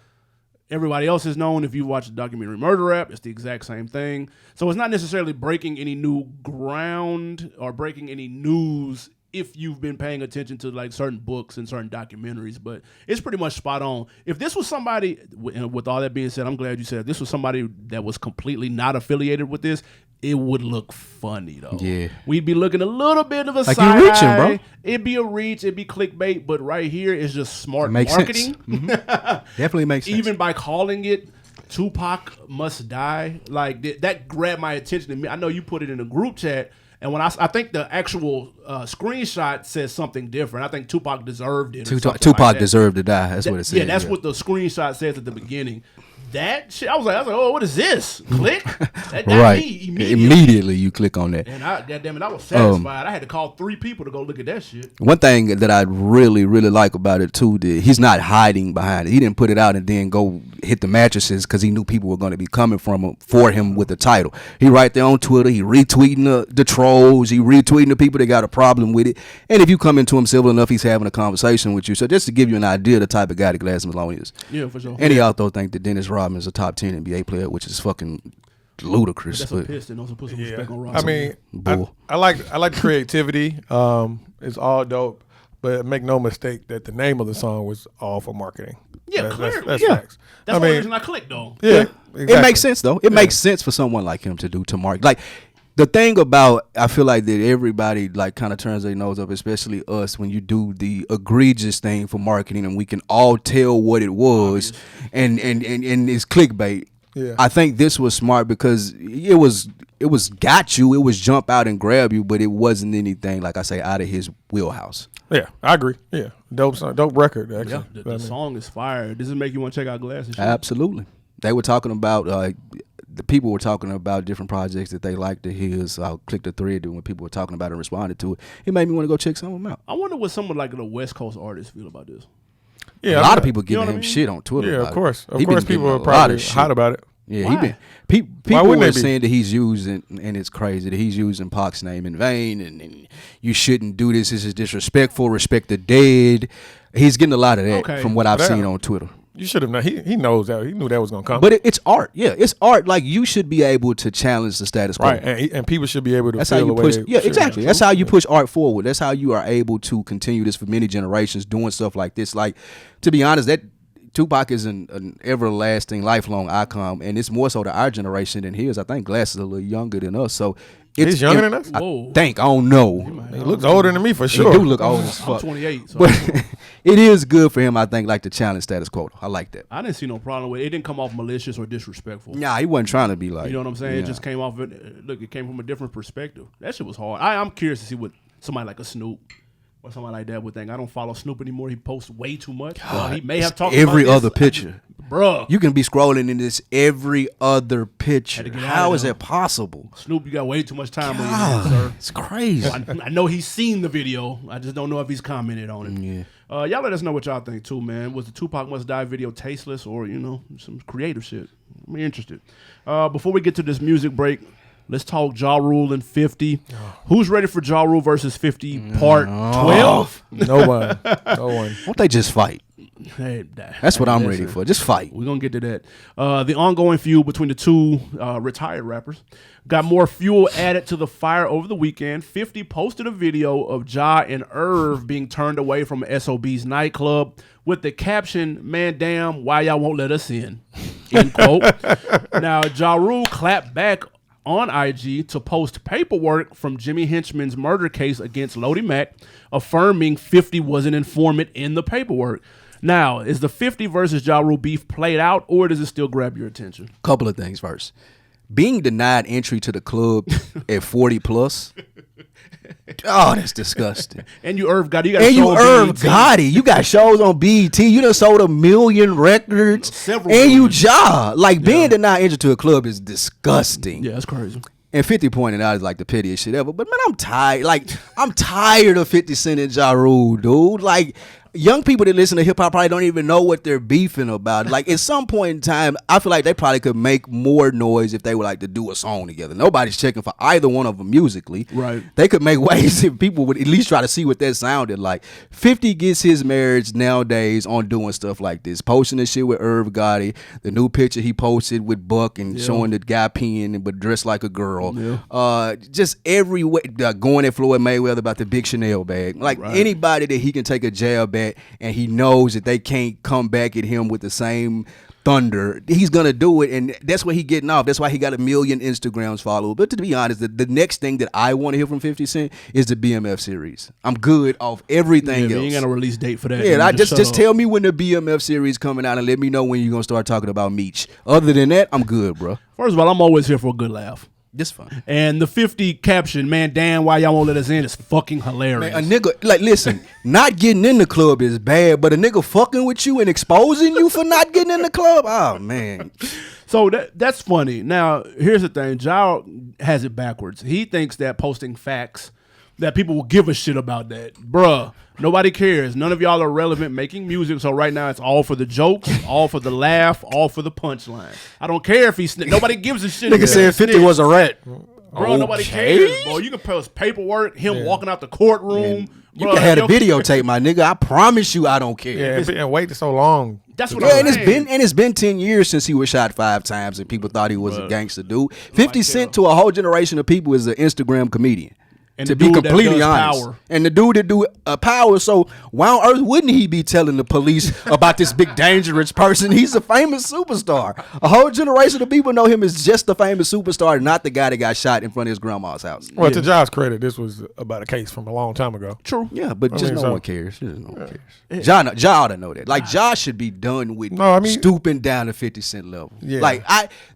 Everybody else has known. If you watch the documentary Murder Rap, it's the exact same thing. So it's not necessarily breaking any new ground or breaking any news if you've been paying attention to like certain books and certain documentaries, but it's pretty much spot on. If this was somebody, and with all that being said, I'm glad you said if this was somebody that was completely not affiliated with this, it would look funny though. Yeah. We'd be looking a little bit of a Like side you're reaching, eye. bro. It'd be a reach, it'd be clickbait, but right here is just smart Makes marketing. sense. Definitely makes sense. Even by calling it Tupac Must Die, like that grabbed my attention to me. I know you put it in a group chat, and when I think the actual screenshot says something different. I think Tupac deserved it. Tupac like deserved to die. That's what it said. Yeah, that's what the screenshot says at the beginning. That shit, I was like, oh, what is this? Click. That got right. me immediately. Immediately you click on that. And goddamn it, I was satisfied. I had to call 3 people to go look at that shit. One thing that I really, really like about it too, that he's not hiding behind it. He didn't put it out and then go hit the mattresses because he knew people were going to be coming for him with the title. He right there on Twitter. He retweeting the trolls. He retweeting the people that got a problem with it. And if you come into him civil enough, he's having a conversation with you. So just to give you an idea of the type of guy that Glasses Malone is. Yeah, for sure. And he also think that Dennis Rodman is a top 10 NBA player, which is fucking ludicrous. That's a piston. Also put some respect on Ross. I mean, Bull. I like creativity. It's all dope, but make no mistake that the name of the song was all for marketing. Yeah, that's clearly. facts. That's I the mean, reason I clicked though. Yeah, exactly. It makes sense though. It makes sense for someone like him to market. Like the thing about, I feel like that everybody like kind of turns their nose up, especially us, when you do the egregious thing for marketing, and we can all tell what it was, and it's clickbait. Yeah. I think this was smart because it was got you. It was jump out and grab you, but it wasn't anything, like I say, out of his wheelhouse. Yeah, I agree. Yeah, dope song, dope record. Actually, Yeah, the song is fire. Does it make you want to check out Glasses? Absolutely. They were talking about the people were talking about different projects that they liked to hear. So I clicked the thread when people were talking about it and responded to it. It made me want to go check some of them out. I wonder what someone like the West Coast artists feel about this. Yeah, a lot of people giving what I him mean? shit on Twitter. Yeah, about of course. it. Of He course, been people getting are a lot probably of shit. hot about it. Yeah, Why? people wouldn't were they be? saying that he's using, and it's crazy that he's using Pac's name in vain, and you shouldn't do this. This is disrespectful. Respect the dead. He's getting a lot of that Okay. from what I've Damn. seen on Twitter. You should have known. He knows that. He knew that was gonna come. But it's art. Yeah, it's art. Like, you should be able to challenge the status quo. Right, and people should be able to. That's feel how you the push. way Yeah, they exactly. That's how you push art forward. That's how you are able to continue this for many generations, doing stuff like this. Like, to be honest, that Tupac is an everlasting, lifelong icon, and it's more so to our generation than his. I think Glasses is a little younger than us, so He's younger than us? I don't know. He looks older than me for sure. He do look old as fuck. I'm 28, so But it is good for him, I think, like, to challenge status quo. I like that. I didn't see no problem with it. It didn't come off malicious or disrespectful. Nah, he wasn't trying to be like. You know what I'm saying? Yeah. It just came off. Look, it came from a different perspective. That shit was hard. I'm curious to see what somebody like a Snoop or somebody like that would think. I don't follow Snoop anymore. He posts way too much. He may have talked every about other this. picture. Bruh. You can be scrolling in this every other picture. get out How of is there. that possible? Snoop, you got way too much time on your hands, sir. It's crazy. I know he's seen the video. I just don't know if he's commented on it. Yeah. Y'all let us know what y'all think too, man. Was the Tupac Must Die video tasteless or, some creative shit? I'm interested. Before we get to this music break, let's talk Ja Rule and 50. Who's ready for Ja Rule versus 50 part 12? No one. Won't they just fight? Hey, That's what I'm ready for. Just fight. We're going to get to that. The ongoing feud between the two retired rappers got more fuel added to the fire over the weekend. 50 posted a video of Ja and Irv being turned away from SOB's nightclub with the caption, "Man, damn, why y'all won't let us in?" End quote. Now, Ja Rule clapped back on IG to post paperwork from Jimmy Henchman's murder case against Lodi Mack, affirming 50 was an informant in the paperwork. Now, is the 50 versus Ja Rule beef played out, or does it still grab your attention? Couple of things first. Being denied entry to the club at 40 plus. Oh, that's disgusting. And you Irv Gotti. You got shows on BET. You done sold 1 million records. Several and million. you Ja. Like, being denied entry to a club is disgusting. Yeah, that's crazy. And 50 pointed out is like the pettiest shit ever. But man, I'm tired. Like, I'm tired of 50 Cent and Ja Rule, dude. Like, young people that listen to hip hop probably don't even know what they're beefing about. Like, at some point in time, I feel like they probably could make more noise if they would like to do a song together. Nobody's checking for either one of them musically. Right. They could make waves if people would at least try to see what that sounded like. 50 gets his marriage nowadays on doing stuff like this. Posting this shit with Irv Gotti. The new picture he posted with Buck and showing the guy peeing but dressed like a girl. Yeah. Just every way, going at Floyd Mayweather about the big Chanel bag. Like, anybody that he can take a jab at and he knows that they can't come back at him with the same thunder, he's gonna do it, and that's what he getting off. That's why he got 1 million Instagrams followed. But to be honest, the next thing that I want to hear from 50 Cent is the BMF series. I'm good off everything else. You ain't got a release date for that. Yeah, just tell me when the BMF series coming out and let me know when you're gonna start talking about Meech. Other than that, I'm good, bro. First of all, I'm always here for a good laugh. Just fun. And the 50 caption, "Man, damn, why y'all won't let us in?" is fucking hilarious. Man, a nigga, like, listen, not getting in the club is bad, but a nigga fucking with you and exposing you for not getting in the club, oh man. So that's funny. Now, here's the thing. Ja has it backwards. He thinks that posting facts, that people will give a shit about that. Bruh, nobody cares. None of y'all are relevant making music, so right now it's all for the jokes, all for the laugh, all for the punchline. I don't care if he's nobody gives a shit. Nigga said 50 was a rat. Bro, nobody cares, bro. You can post paperwork, him walking out the courtroom. You can have a videotape, my nigga. I promise you I don't care. Yeah, and wait so long. That's what Yeah, I'm saying. and it's been 10 years since he was shot 5 times and people thought he was a gangster dude. 50 Cent to a whole generation of people is an Instagram comedian. And to the be dude that completely does honest. Power. And the dude that do Power, so why on earth wouldn't he be telling the police about this big dangerous person? He's a famous superstar. A whole generation of people know him as just the famous superstar, not the guy that got shot in front of his grandma's house. Well, to Ja's credit, this was about a case from a long time ago. True. Yeah, but I mean, no one cares. Just no one cares. Ja ought to know that. Like, Ja should be done with stooping down to 50 Cent level. Yeah. Like,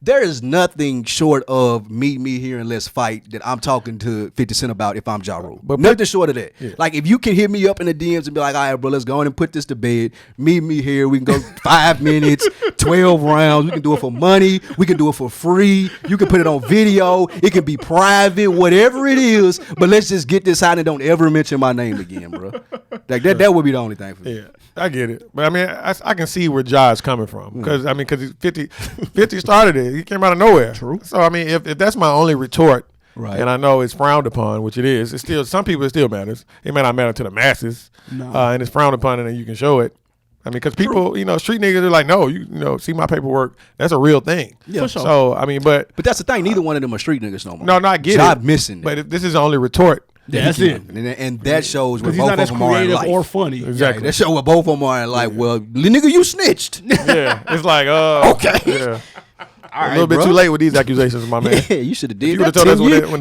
there is nothing short of meet me here and let's fight that I'm talking to 50 Cent about if I'm Ja Rule. But nothing short of that. Yeah. Like, if you can hit me up in the DMs and be like, all right, bro, let's go on and put this to bed. Meet me here. We can go 5 minutes, 12 rounds. We can do it for money. We can do it for free. You can put it on video. It can be private, whatever it is. But let's just get this out and don't ever mention my name again, bro. Like, that would be the only thing for me. Yeah, I get it. But I mean, I can see where Ja is coming from. Because, 50 started it. He came out of nowhere. True. So, I mean, if that's my only retort, right. And I know it's frowned upon, which it is. Some people it still matters. It may not matter to the masses, and it's frowned upon, and then you can show it. I mean, because people, street niggas are like, no, you see my paperwork. That's a real thing. Yeah. For sure. So, I mean, but that's the thing. Neither one of them are street niggas no more. No, I get Job it. missing. But if this is the only retort. Yeah, that's it. And that shows where he's both not of as them are in creative life. or funny. Exactly. That show where both of them are in life. Well, nigga, you snitched. Yeah. It's like, okay. Yeah. A little bit too late with these accusations, my man. Yeah, you should have did that.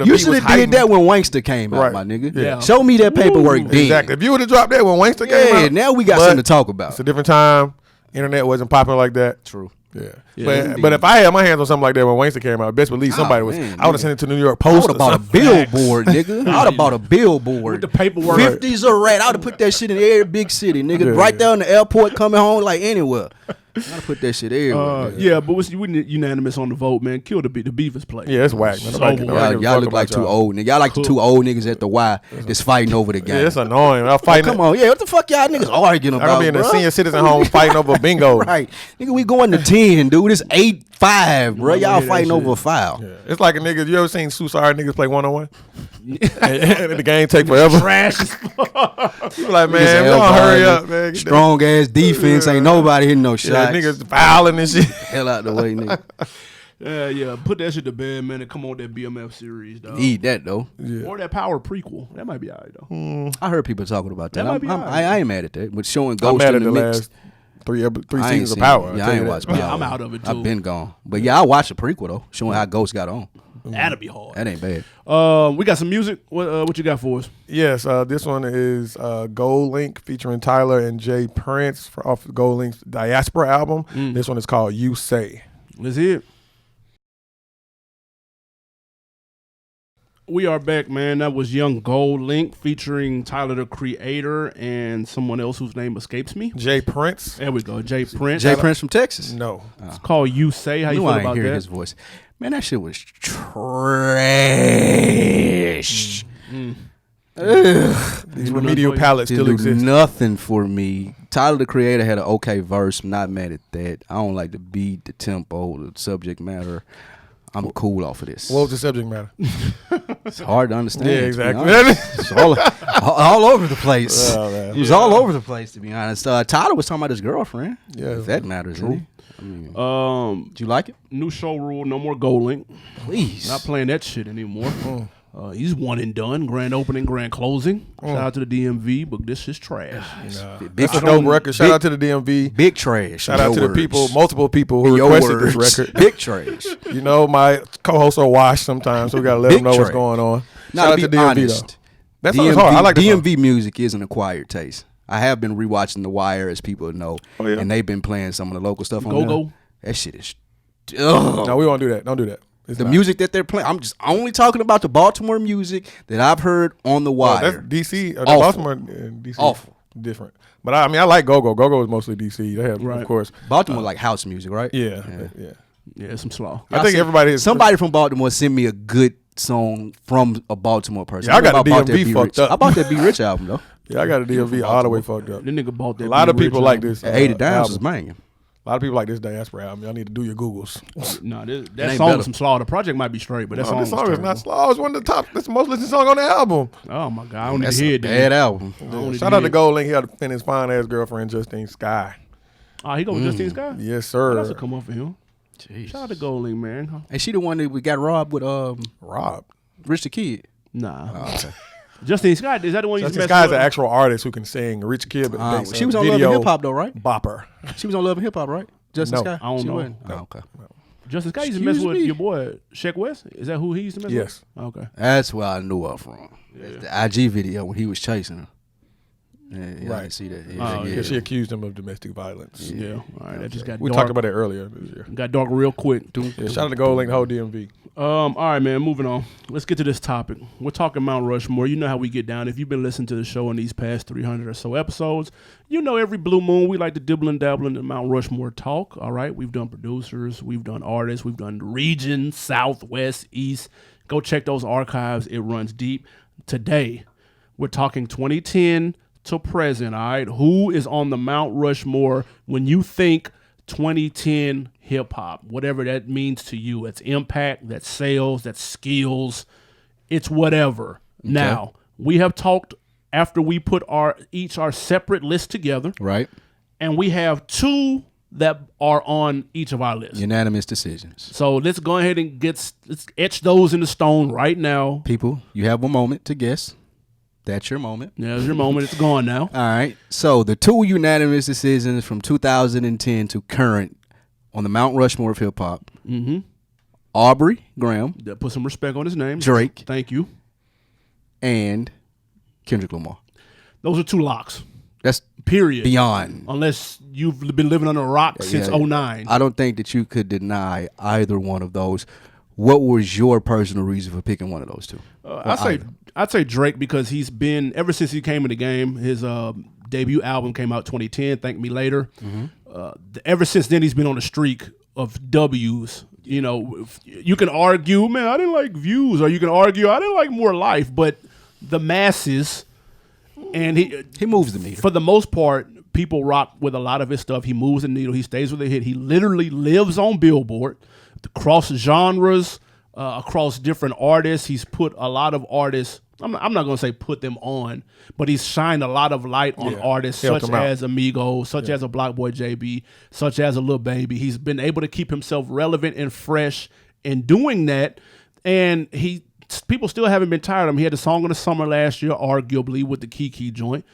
You should have did that when Mxtra came out, my nigga. Yeah. Show me that paperwork then. Exactly. If you would have dropped that when Mxtra came out. Yeah, now we got something to talk about. It's a different time. Internet wasn't popping like that. True. Yeah. But if I had my hands on something like that when Mxtra came out, best believe somebody was. I would have sent it to New York Post. I would have bought a billboard, nigga. I would have bought a billboard. With the paperwork. 50s a rat. I would have put that shit in every big city, nigga. Right there in the airport, coming home, like anywhere. I would have put that shit everywhere. Yeah, but we unanimous on the vote, man. Kill the beef is played. Yeah, it's whack, man. Y'all look like two old niggas. Y'all like the two old niggas at the Y that's fighting over the game. Yeah, it's annoying. I'm fighting. Come on, yeah. What the fuck y'all niggas arguing about? I'm gonna be in a senior citizen home fighting over bingo. Right, nigga. We going to 10, dude. It's 8-5, bro. Y'all fighting over a foul. Yeah. It's like a nigga. You ever seen suicide niggas play 1-on-1? And the game take forever. Trash as fuck. You like, man, y'all hurry up, man. Strong ass defense. Ain't nobody hitting no shots. Yeah, niggas fouling and shit. Hell out the way, nigga. Yeah. Put that shit to bed, man, and come on with that BMF series, dog. Eat that though. Yeah. Or that Power prequel. That might be alright though. I heard people talking about that. Might be alright. I ain't mad at that. But showing I'm Ghost mad in at the the mix. last three seasons of Power. Yeah, I ain't watched Power. Yeah, I'm out of it too. I've been gone. But yeah, I watched the prequel though, showing how Ghost got on. That'd be hard. That ain't bad. We got some music. What you got for us? Yes, this one is Goldlink featuring Tyler and Jay Prince off Goldlink's Diaspora album. This one is called You Say. Let's hear it. We are back, man. That was Young Goldlink featuring Tyler the Creator and someone else whose name escapes me. Jay Prince. There we go. Jay Prince. Jay Prince from Texas? No. It's called You Say. How you feel about hear that? his voice. Man, that shit was trash. These remedial palettes still Didn't do exist. nothing for me. Tyler the Creator had an okay verse. Not mad at that. I don't like the beat, the tempo, the subject matter. I'm cool off of this. What was the subject matter? It's hard to understand. Yeah, exactly. It's all over the place. Oh, man. It was all over the place, to be honest. Tyler was talking about his girlfriend. Yeah. If that matters, any. I mean, do you like it? New show rule, no more Goldlink. Please. Not playing that shit anymore. He's one and done. Grand opening, grand closing. Shout out to the DMV, but this is trash. That's a dope record. Shout out to the DMV. Big trash. Shout out to the people, multiple people who requested this record. Big trash. You know, my co-hosts are washed sometimes, so we got to let them know what's going on. Now, Shout out to to be DMV, honest, though. That song is hard. I like the DMV music is an acquired taste. I have been rewatching The Wire, as people know, and they've been playing some of the local stuff on there. That shit is... No, we won't do that. Don't do that. The music that they're playing, I'm just only talking about the Baltimore music that I've heard on The Wire. That's DC. Baltimore and DC. Awful. Different. But I mean, I like Go-Go. Go-Go is mostly DC. They have, of course. Baltimore like house music, right? Yeah. Yeah, some slaw. I think everybody... Somebody from Baltimore send me a good song from a Baltimore person. Yeah, I got a DMV fucked up. I bought that Be Rich album, though. Yeah, I got a DMV all the way fucked up. The nigga bought that. A lot of people like this. 80 Downs is banging. A lot of people like this Diaspora album. Y'all need to do your Googles. No, that song is some slaw. The project might be straight, but that song this song is not slaw. It's one of the top. That's the most listened song on the album. Oh my god, I don't need That's to hear a bad album. Shout out to Goldlink. He had to his fine ass girlfriend Justine Skye. Oh, he go with Justine Skye? Yes, sir. That's a come up for him. Jeez. Shout out to Goldlink, man. And she the one that we got robbed with Rob. Rich the Kid. Nah. Oh, okay. Justine Skye, is that the one you Justine Skye is an actual artist who can sing. Rich Kid, but she was on Love and Hip Hop though, right? Bopper. She was on Love and Hip Hop, right? Justine Skye? I don't know. No. Oh, okay. Justine Skye used to mess with your boy Sheck West. Is that who he used to mess with? Yes. Okay. That's where I knew her from. The IG video when he was chasing her. Yeah, right. I see that. Yeah, she accused him of domestic violence. Yeah. All right. That just got we dark. talked about that earlier this year. Got dark real quick. Yeah, shout out to Goldlink, the whole DMV. All right, man. Moving on. Let's get to this topic. We're talking Mount Rushmore. You know how we get down. If you've been listening to the show in these past 300 or so episodes, you know every blue moon we like to dibble and dabble in the Mount Rushmore talk. All right. We've done producers. We've done artists. We've done region, south, west, east. Go check those archives. It runs deep. Today, we're talking 2010 to present, all right? Who is on the Mount Rushmore when you think 2010 hip-hop, whatever that means to you? It's impact, that's sales, that's skills, it's whatever. Okay. Now, we have talked after we put our separate list together. Right. and we have 2 that are on each of our lists. Unanimous decisions. So let's go ahead and let's etch those in the stone right now. People, you have a moment to guess. That's your moment. There's your moment. It's gone now. All right. So the 2 unanimous decisions from 2010 to current on the Mount Rushmore of hip hop. Mm-hmm. Aubrey Graham. Put some respect on his name. Drake. Thank you. And Kendrick Lamar. Those are 2 locks. That's period. Beyond. Unless you've been living under a rock since 09. I don't think that you could deny either one of those. What was your personal reason for picking one of those 2? I'd say Drake, because he's been, ever since he came in the game, his debut album came out 2010, Thank Me Later. Ever since then, he's been on a streak of W's. You know, you can argue, man, I didn't like Views, or you can argue, I didn't like More Life, but the masses, and he moves the needle. For the most part, people rock with a lot of his stuff. He moves the needle. He stays with a hit. He literally lives on Billboard, across genres, across different artists. He's put a lot of artists, I'm not going to say put them on, but he's shined a lot of light on artists such as Amigos, such as a Block Boy JB, such as a Lil Baby. He's been able to keep himself relevant and fresh in doing that, and people still haven't been tired of him. He had a song in the summer last year, arguably, with the Kiki joint.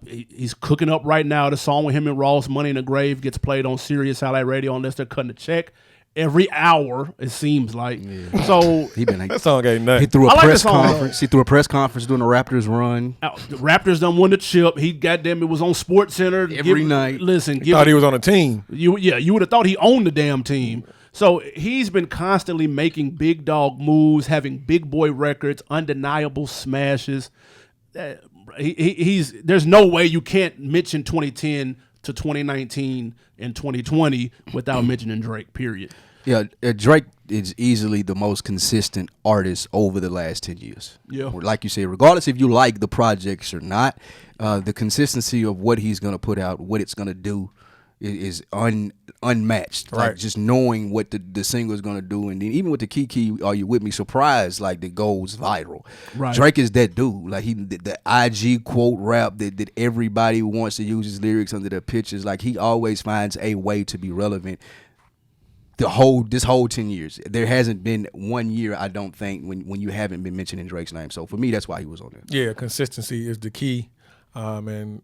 He's cooking up right now. The song with him and Ross, Money in the Grave, gets played on Sirius Satellite Radio unless they're cutting a check. Every hour, it seems like. Yeah. So that song ain't nothing. He threw a press conference. He threw a press conference during the Raptors run. The Raptors done won the chip. He it was on Sports Center every night. Listen, thought he was on a team. You would have thought he owned the damn team. So he's been constantly making big dog moves, having big boy records, undeniable smashes. There's no way you can't mention 2010 to 2019 and 2020 without mentioning Drake, period. Yeah, Drake is easily the most consistent artist over the last 10 years. Yeah. Like you say, regardless if you like the projects or not, the consistency of what he's going to put out, what it's going to do is unmatched. Right. Like just knowing what the single is going to do. And then even with the Kiki, Are You With Me, surprised like that goes viral. Right. Drake is that dude. Like the IG quote rap that everybody wants to use his lyrics under their pictures. Like he always finds a way to be relevant. This whole 10 years, there hasn't been 1 year, I don't think, when you haven't been mentioning Drake's name. So for me, that's why he was on there. Yeah, consistency is the key, and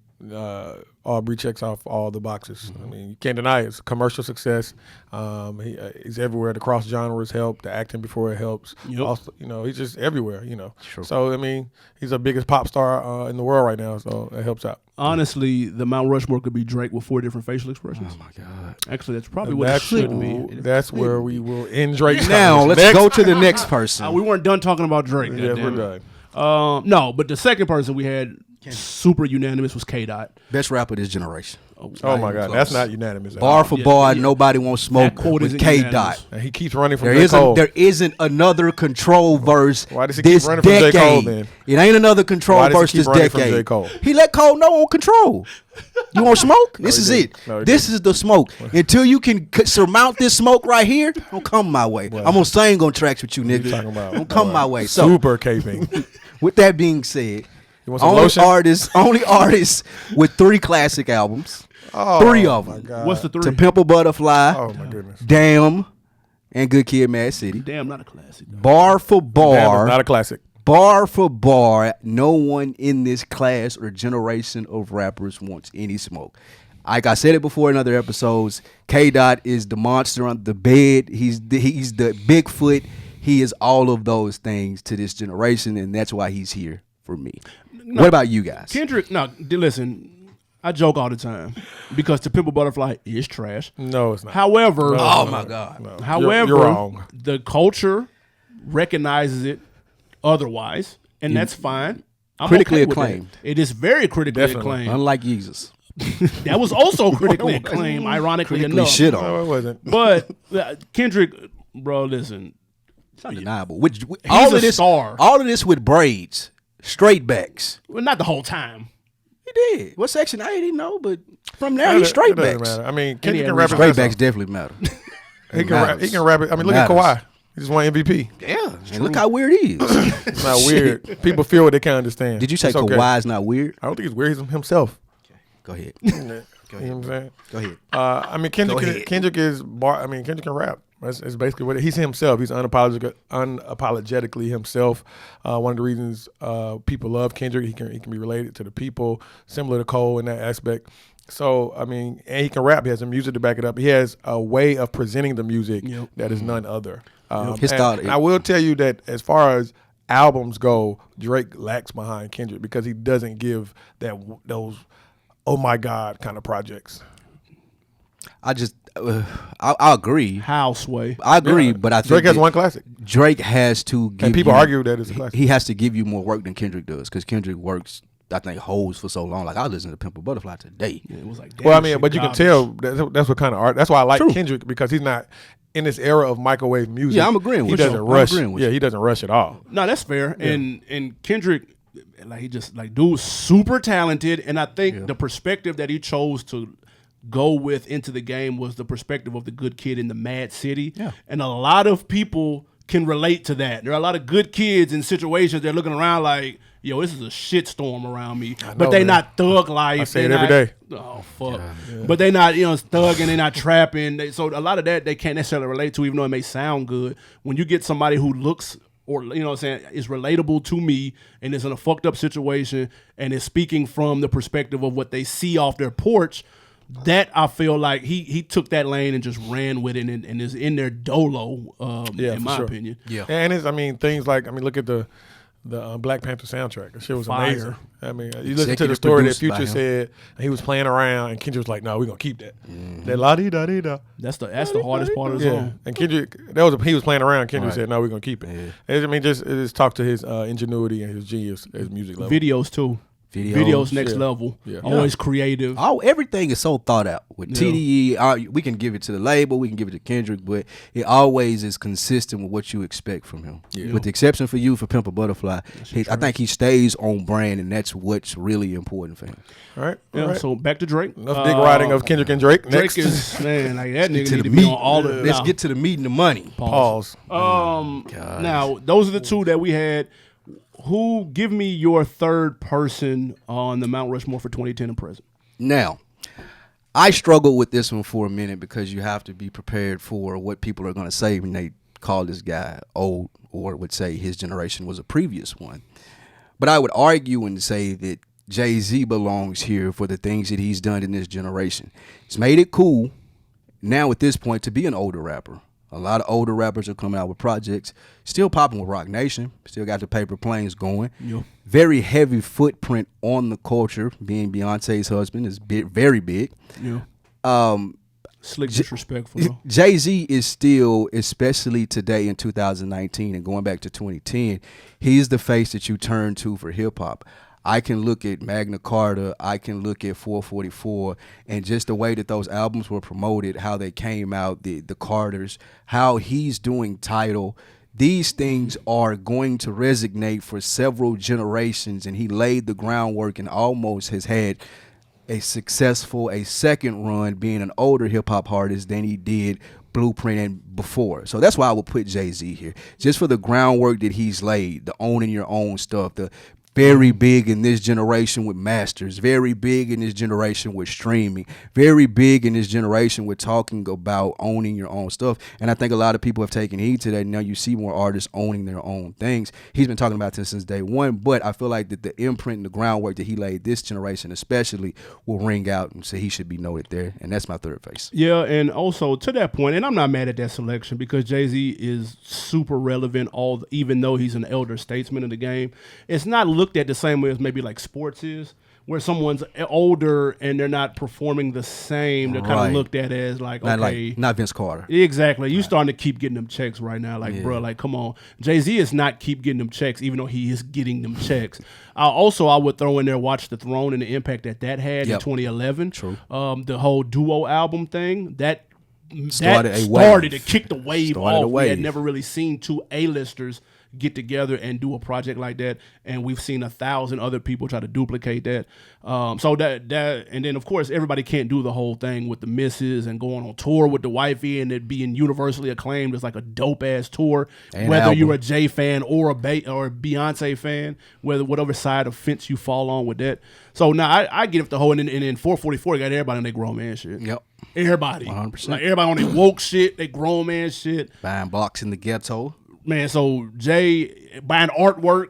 Aubrey checks off all the boxes. I mean, you can't deny it. It's a commercial success. He's everywhere. The cross genres help. The acting before it helps. Yep. Also, he's just everywhere. Sure. So I mean, he's the biggest pop star in the world right now. So it helps out. Honestly, the Mount Rushmore could be Drake with 4 different facial expressions. Oh my God! Actually, that's probably what it should be. That's where we will end Drake's Now let's go to the next person. We weren't done talking about Drake. Yeah, we're done. No, but the second person we had super unanimous was K-Dot. Best rapper this generation. Oh my God, that's not unanimous. Bar for bar, nobody wants smoke with K-Dot. And he keeps running from J. Cole. There isn't another Control verse Why does he this keep running from decade. J. Cole, then? It ain't another Control verse this decade. He let Cole know on Control. You want smoke? This is it. This is the smoke. Until you can surmount this smoke right here, don't come my way. I'm gonna sing on tracks with you, nigga. Don't come my way. So, super caping. With that being said, only artist with 3 classic albums. 3 of them. What's the 3? To Pimp a Butterfly. Oh my goodness. Damn, and Good Kid, Mad City. Damn, not a classic. Though. Bar for bar. Damn, not a classic. Bar for bar, no one in this class or generation of rappers wants any smoke. Like I said it before in other episodes, K-Dot is the monster on the bed. He's the Bigfoot. He is all of those things to this generation, and that's why he's here for me. What about you guys? Kendrick, listen, I joke all the time because To Pimp a Butterfly is trash. No, it's not. However, my God. No. However, you're wrong. The culture recognizes it otherwise, and that's fine. I'm critically okay with acclaimed. that. It is very critically acclaimed. Unlike Jesus. That was also critically acclaimed, ironically enough. Shit on. No, it wasn't. But Kendrick, bro, listen. It's undeniable. He's a star. All of this with braids, straight backs. Well, not the whole time. He did. What section? I didn't know, but from there he's straight backs. Matter. I mean, Kendrick can rap. Straight backs definitely matter. He can rap it. I mean, look at Kawhi. He just won MVP. Yeah, and look how weird he is. It's not weird. People feel what they can't understand. Did you say Kawhi's not weird? I don't think he's weird. He's himself. Okay. Go ahead. Go You know what I'm saying? Go ahead. I mean, Kendrick can rap. That's basically what he's himself. He's unapologetically himself. One of the reasons people love Kendrick, he can be related to the people, similar to Cole in that aspect. So, I mean, and he can rap. He has the music to back it up. He has a way of presenting the music that is none other. His style. And I will tell you that as far as albums go, Drake lacks behind Kendrick because he doesn't give those oh my God kind of projects. I agree. Houseway. I agree, but I think Drake has one classic. Drake has to give And people argue that it's a classic. He has to give you more work than Kendrick does because Kendrick works, I think, holds for so long. Like, I listened to Pimp a Butterfly today. Yeah, it was like, Well, I mean, but you can tell that's what kind of art. That's why I like Kendrick, because he's not in this era of microwave music. Yeah, I'm agreeing with you. you. He doesn't rush. Yeah, he doesn't rush at all. No, that's fair. Yeah. And Kendrick, like, he just, like, dude's super talented, and I think the perspective that he chose to go with into the game was the perspective of the good kid in the mad city. Yeah. And a lot of people can relate to that. There are a lot of good kids in situations they're looking around like, yo, this is a shitstorm around me. But they not thug life. I say it every day. Oh, fuck. Yeah. But they not, thugging, they not trapping. So a lot of that they can't necessarily relate to, even though it may sound good. When you get somebody who looks or, is relatable to me and is in a fucked up situation and is speaking from the perspective of what they see off their porch, that I feel like he took that lane and just ran with it and is in there dolo, in my opinion. Yeah. And things like, look at the Black Panther soundtrack. The shit was amazing. I mean, you listen to the story that Future said he was playing around and Kendrick was like, no, we're going to keep that. Mm-hmm. That la-dee-da-dee-da. That's the hardest part of the song. And Kendrick, he was playing around. Kendrick said, no, we're going to keep it. Yeah. Just talk to his ingenuity and his genius, his music level. Videos too. Videos next level. Yeah. Always creative. Everything is so thought out. With TDE, we can give it to the label, we can give it to Kendrick, but it always is consistent with what you expect from him. Yeah. With the exception for you for Pimp a Butterfly, I think he stays on brand, and that's what's really important for him. All right. Yeah. All right. So back to Drake. Enough dick riding of Kendrick and Drake. Next. Drake is, man, like that nigga need to be on all of it. Let's get to the meat and the money. Pause. Now, those are the two that we had. Who, give me your third person on the Mount Rushmore for 2010 and present? Now, I struggled with this one for a minute because you have to be prepared for what people are going to say when they call this guy old, or would say his generation was a previous one. But I would argue and say that Jay-Z belongs here for the things that he's done in this generation. He's made it cool now at this point to be an older rapper. A lot of older rappers are coming out with projects, still popping with Rock Nation, still got the Paper Planes going. Yep. Very heavy footprint on the culture, being Beyonce's husband is very big. Yeah. Slick disrespectful, though. Jay-Z is still, especially today in 2019 and going back to 2010, he's the face that you turn to for hip-hop. I can look at Magna Carta, I can look at 444, and just the way that those albums were promoted, how they came out, the Carters, how he's doing Tidal. These things are going to resonate for several generations, and he laid the groundwork and almost has had a second run being an older hip-hop artist than he did Blueprint and before. So that's why I would put Jay-Z here, just for the groundwork that he's laid, the owning your own stuff, the very big in this generation with masters, very big in this generation with streaming, very big in this generation with talking about owning your own stuff. And I think a lot of people have taken heed to that. Now you see more artists owning their own things. He's been talking about this since day one, but I feel like that the imprint and the groundwork that he laid this generation especially will ring out, and so he should be noted there. And that's my third face. Yeah, and also to that point, and I'm not mad at that selection because Jay-Z is super relevant, even though he's an elder statesman of the game. It's not looked at the same way as maybe like sports is, where someone's older and they're not performing the same. They're kind of looked at as like, okay. Not Vince Carter. Exactly. You starting to keep getting them checks right now. Like, bro, like, come on. Jay-Z is not keep getting them checks, even though he is getting them checks. I would throw in there Watch the Throne and the impact that had in 2011. True. The whole duo album thing, that started to kick the wave off. We had never really seen two A-listers get together and do a project like that, and we've seen 1,000 other people try to duplicate that. So that and then of course everybody can't do the whole thing with the misses and going on tour with the wifey and it being universally acclaimed as like a dope ass tour. And whether album. you're a Jay fan or a Beyonce fan, whatever side of fence you fall on with that. So now I get the whole and then 444 got everybody in their grown man shit. Yep. Everybody, 100%. like everybody on their woke shit, they grown man shit. Buying blocks in the ghetto. Man, so Jay buying artwork.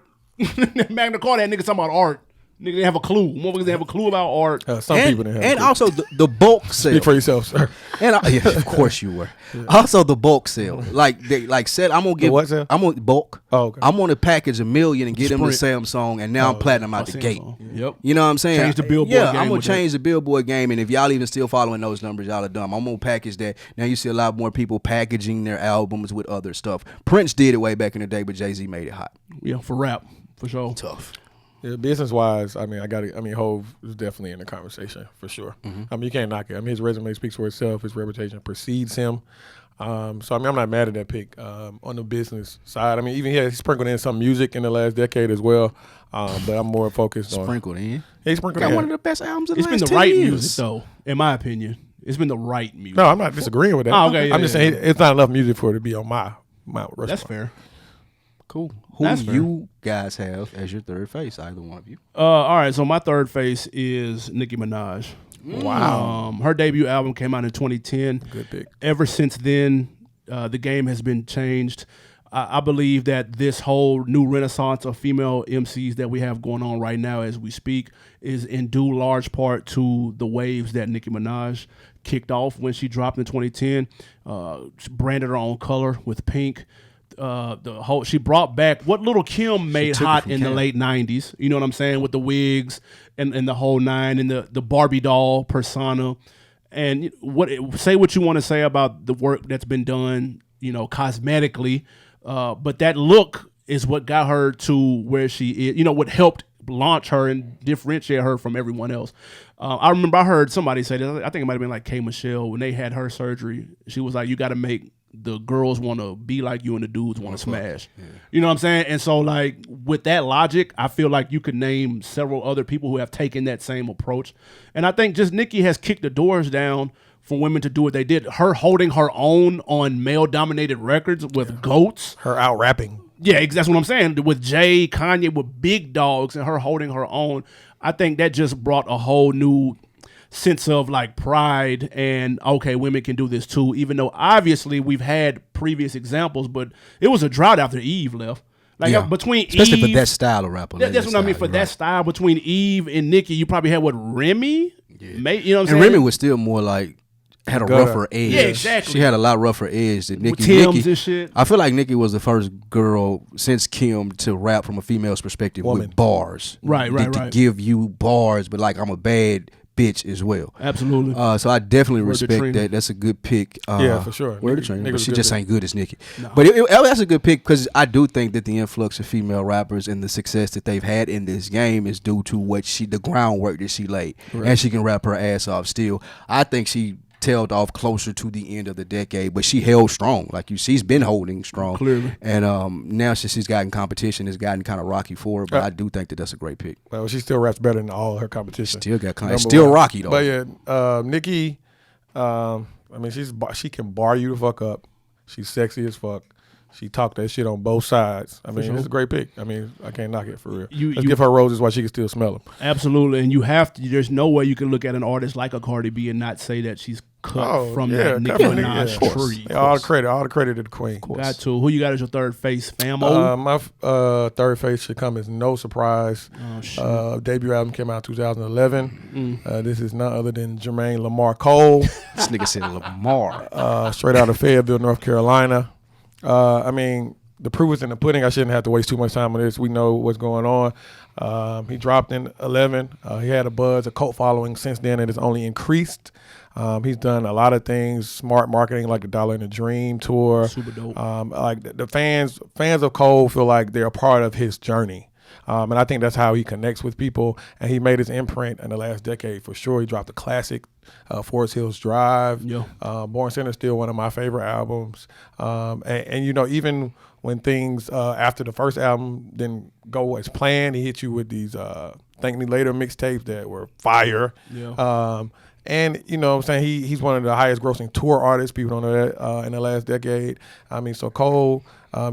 Magna Carta, that nigga talking about art. Nigga didn't have a clue. Motherfuckers didn't have a clue about art. Some people didn't have And a clue. also the bulk sale. Speak for yourself, sir. And yeah, of course you were. Also the bulk sale. Like said, I'm gonna give. what sale? I'm gonna bulk. Oh, okay. I'm gonna package 1 million and get them the Sprint. Samsung, and now I'm platinum out the gate. Yep. You know what I'm saying? Change the Billboard Yeah, game I'm gonna with change the Billboard game, and if y'all even still following those numbers, y'all are dumb. I'm gonna package that. Now you see a lot more people packaging their albums with other stuff. Prince did it way back in the day, but Jay-Z made it hot. Yeah, for rap, for sure. Tough. Yeah, business wise, I mean, Hov is definitely in the conversation for sure. I mean, you can't knock it. I mean, his resume speaks for itself. His reputation precedes him. So I mean, I'm not mad at that pick on the business side. I mean, even he sprinkled in some music in the last decade as well. But I'm more focused on Sprinkled in. Yeah, he sprinkled Got in. one of the best albums of the It's been last the 10 right years. music though, in my opinion. It's been the right music. No, I'm not disagreeing with that. Oh, okay, yeah, I'm just yeah, saying it's not enough music for it to be on my Mount Rushmore. That's fair. Cool. Who That's fair. you guys have as your third face? Either one of you. All right, so my third face is Nicki Minaj. Wow. Her debut album came out in 2010. Good pick. Ever since then, the game has been changed. I believe that this whole new renaissance of female MCs that we have going on right now as we speak is in due large part to the waves that Nicki Minaj kicked off when she dropped in 2010. She branded her own color with pink. She brought back what Little Kim made took it hot from in the Kim. late 90s. You know what I'm saying? With the wigs and the whole nine and the Barbie doll persona. And say what you want to say about the work that's been done, cosmetically. But that look is what got her to where she is, what helped launch her and differentiate her from everyone else. I remember I heard somebody say this, I think it might have been like K. Michelle, when they had her surgery, she was like, you got to make the girls want to be like you and the dudes want to smash. Yeah. You know what I'm saying? And so like with that logic, I feel like you could name several other people who have taken that same approach. And I think just Nicki has kicked the doors down for women to do what they did. Her holding her own on male-dominated records with GOATs. Her out rapping. Yeah, that's what I'm saying. With Jay, Kanye, with big dogs, and her holding her own, I think that just brought a whole new sense of like pride and okay, women can do this too. Even though obviously we've had previous examples, but it was a drought after Eve left. Like between especially Eve, for that style of rapper. that's what I mean. For that style, between Eve and Nicki, you probably had Remy. Yeah. You know what I'm saying? And Remy was still more like had a rougher edge. Yeah, exactly. She had a lot rougher edge than Nicki. With Tim's and shit. I feel like Nicki was the first girl since Kim to rap from a female's perspective with bars. Right. To give you bars, but like I'm a bad bitch as well. Absolutely. So I definitely Word to respect Trina. that. That's a good pick. Yeah, for sure. Word to Trina, Nigga but was she good just pick. ain't good as Nicki. No. But that's a good pick because I do think that the influx of female rappers and the success that they've had in this game is due to the groundwork that she laid, and she can rap her ass off still. I think she tailed off closer to the end of the decade, but she held strong. Like she's been holding strong. Clearly. And now since she's gotten competition, it's gotten kind of rocky for her, but I do think that that's a great pick. Well, she still raps better than all her competition. Still got still rocky though. But yeah, Nicki, I mean, she can bar you the fuck up. She's sexy as fuck. She talked that shit on both sides. I mean, it's a great pick. I mean, I can't knock it for real. Let's give her roses while she can still smell them. Absolutely, and you have to. There's no way you can look at an artist like a Cardi B and not say that she's cut from that Nicki Minaj tree. Yeah, all the credit to the queen. Got to. Who you got as your third face, famo? My third face should come as no surprise. Oh, shit. Debut album came out 2011. This is none other than Jermaine Lamar Cole. This nigga said Lamar. Straight out of Fayetteville, North Carolina. I mean, the proof is in the pudding. I shouldn't have to waste too much time on this. We know what's going on. He dropped in 11. He had a cult following since then. It has only increased. He's done a lot of things, smart marketing like the Dollar and the Dream tour. Super dope. Like the fans of Cole feel like they're a part of his journey. And I think that's how he connects with people. And he made his imprint in the last decade for sure. He dropped a classic, Forest Hills Drive. Yeah. Born Center is still one of my favorite albums. And even when things after the first album didn't go as planned, he hit you with these Thank Me Later mixtapes that were fire. Yeah. And you know what I'm saying, he's one of the highest grossing tour artists, people don't know that, in the last decade. I mean, so Cole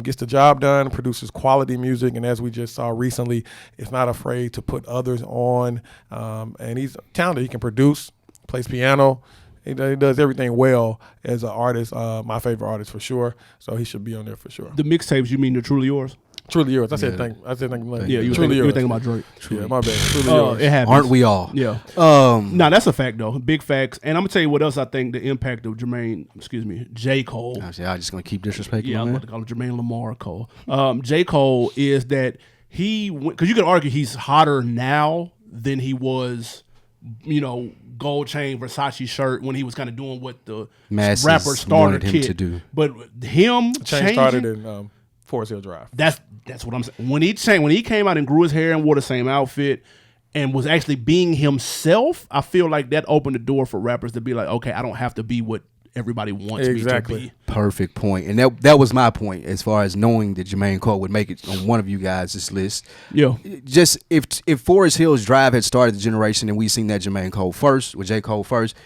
gets the job done, produces quality music, and as we just saw recently, is not afraid to put others on. And he's talented. He can produce, plays piano. He does everything well as an artist. My favorite artist for sure. So he should be on there for sure. The mixtapes, you mean the Truly Yours? Truly Yours. I said thank you. Yeah, you were thinking about Drake. Yeah, my bad. Truly Yours. It happens. Aren't we all? Yeah. No, that's a fact though. Big facts. And I'm gonna tell you what else I think the impact of J. Cole. I'm just gonna keep disrespecting. Yeah, I'm about to call him Jermaine Lamar Cole. J. Cole is that because you could argue he's hotter now than he was, gold chain Versace shirt when he was kind of doing what the Masses rapper starter wanted him kid to do. But him Chain started in Forest Hill Drive. That's what I'm saying. When he came out and grew his hair and wore the same outfit and was actually being himself, I feel like that opened the door for rappers to be like, okay, I don't have to be what everybody wants me to be. Perfect point. And that was my point as far as knowing that Jermaine Cole would make it on one of you guys' list. Yeah. Just if Forest Hills Drive had started the generation and we seen that Jermaine Cole first, with J. Cole first,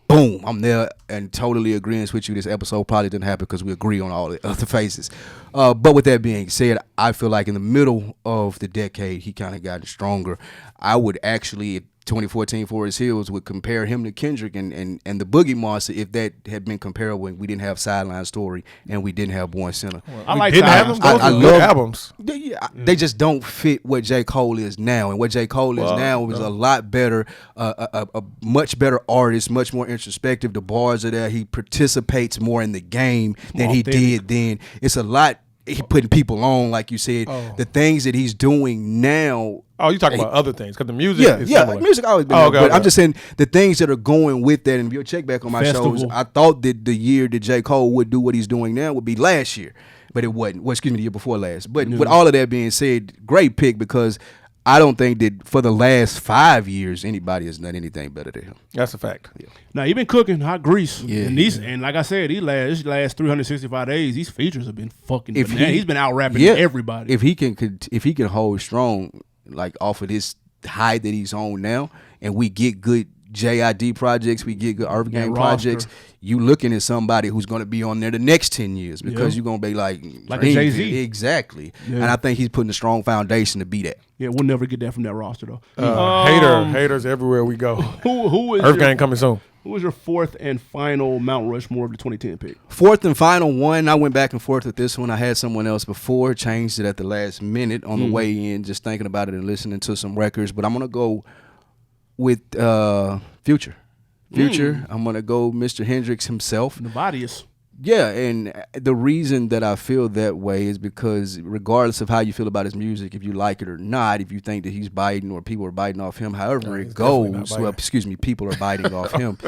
boom, I'm there and totally agreeing with you. This episode probably didn't happen because we agree on all the other phases. But with that being said, I feel like in the middle of the decade, he kind of got stronger. I would actually, 2014 Forest Hills, would compare him to Kendrick and the Boogie Monster if that had been comparable when we didn't have Sideline Story and we didn't have Born Center. Well, I like didn't have them. Those I were love good albums. They just don't fit what J. Cole is now, and what J. Cole is now is a lot better, a much better artist, much more introspective. The bars are there. He participates more in the game than he did then. It's a lot. He putting people on, like you said. The things that he's doing now. Oh, you talking about other things because the music. is similar. Music always been. But I'm just saying the things that are going with that. And if you'll check back on my shows, I thought that the year that J. Cole would do what he's doing now would be last year, but it wasn't. Well, excuse me, the year before last. But with all of that being said, great pick because I don't think that for the last 5 years anybody has done anything better than him. That's a fact. Yeah. Now he been cooking hot grease. Yeah. And like I said, these last 365 days, these features have been fucking bananas. He's been out rapping everybody. If he can hold strong, like off of this high that he's on now, and we get good JID projects, we get good Urban Gang projects, you looking at somebody who's going to be on there the next 10 years because you're going to be like a Jay-Z. Exactly. Yeah. And I think he's putting a strong foundation to be that. Yeah, we'll never get that from that roster though. Haters everywhere we go. Who is Urban Gang coming soon? Who was your fourth and final Mount Rushmore of the 2010 pick? Fourth and final one. I went back and forth with this one. I had someone else before, changed it at the last minute on the way in, just thinking about it and listening to some records. But I'm going to go with Future. I'm going to go Mr. Hendrix himself. Nevadius. Yeah, and the reason that I feel that way is because regardless of how you feel about his music, if you like it or not, if you think that he's biting or people are biting off him, however it goes, people are biting off him,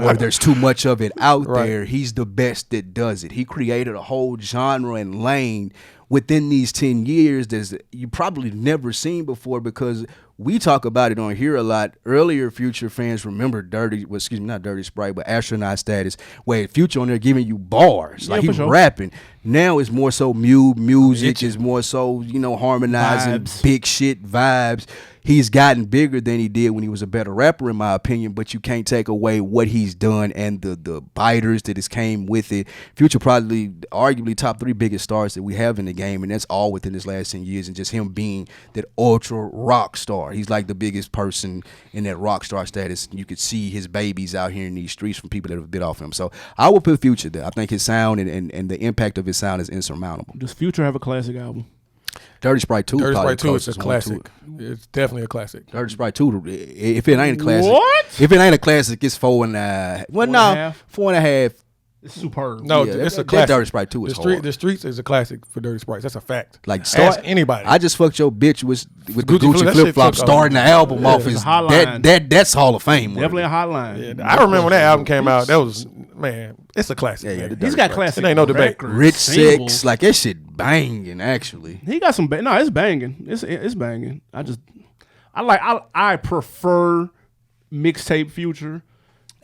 or there's too much of it out there, he's the best that does it. He created a whole genre and lane within these 10 years that you probably never seen before because we talk about it on here a lot. Earlier Future fans remember not Dirty Sprite, but Astronaut Status, where Future on there giving you bars, like he's rapping. Now it's more so music, it's more so, harmonizing, big shit vibes. He's gotten bigger than he did when he was a better rapper, in my opinion, but you can't take away what he's done and the biters that has came with it. Future probably arguably top 3 biggest stars that we have in the game, and that's all within his last 10 years, and just him being that ultra rock star. He's like the biggest person in that rock star status. You could see his babies out here in these streets from people that have bit off him. So I will put Future there. I think his sound and the impact of his sound is insurmountable. Does Future have a classic album? Dirty Sprite 2. Dirty Sprite 2 is a classic. It's definitely a classic. Dirty Sprite 2. If it ain't a classic. What? If it ain't a classic, it's 4.5. Well, no, 4.5. It's superb. No, it's a classic. Dirty Sprite 2 is hard. The Streets is a classic for Dirty Sprites. That's a fact. Like, ask anybody. I just fucked your bitch with the Gucci flip flop starting the album off. That's Hall of Fame. Definitely a hotline. Yeah, I remember when that album came out. That was, it's a classic. Yeah, he's got classic. It ain't no debate. Rich Sex, like that shit banging. Actually, he got some. No, it's banging. It's banging. I prefer mixtape Future.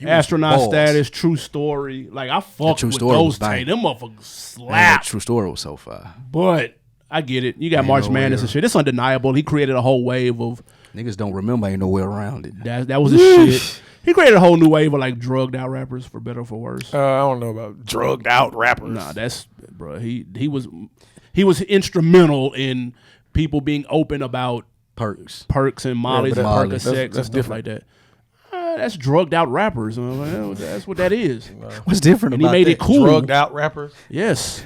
Astronaut balls. Status, True Story. Like, I fucked True with Story those was bang. tapes. Them motherfuckers Man, slap. True Story was so fire. But I get it. You got March Madness and shit. It's undeniable. He created a whole wave of Niggas don't remember, ain't nowhere around it. that was his shit. He created a whole new wave of like drugged out rappers, for better or for worse. I don't know about drugged out rappers. Nah, that's bro. He was instrumental in people being open about Perks. and Molly's and Molly. Percocets and That's stuff different. like that. That's drugged out rappers. That's what that is. What's different And he about made that? it cool. Drugged out rappers. Yes.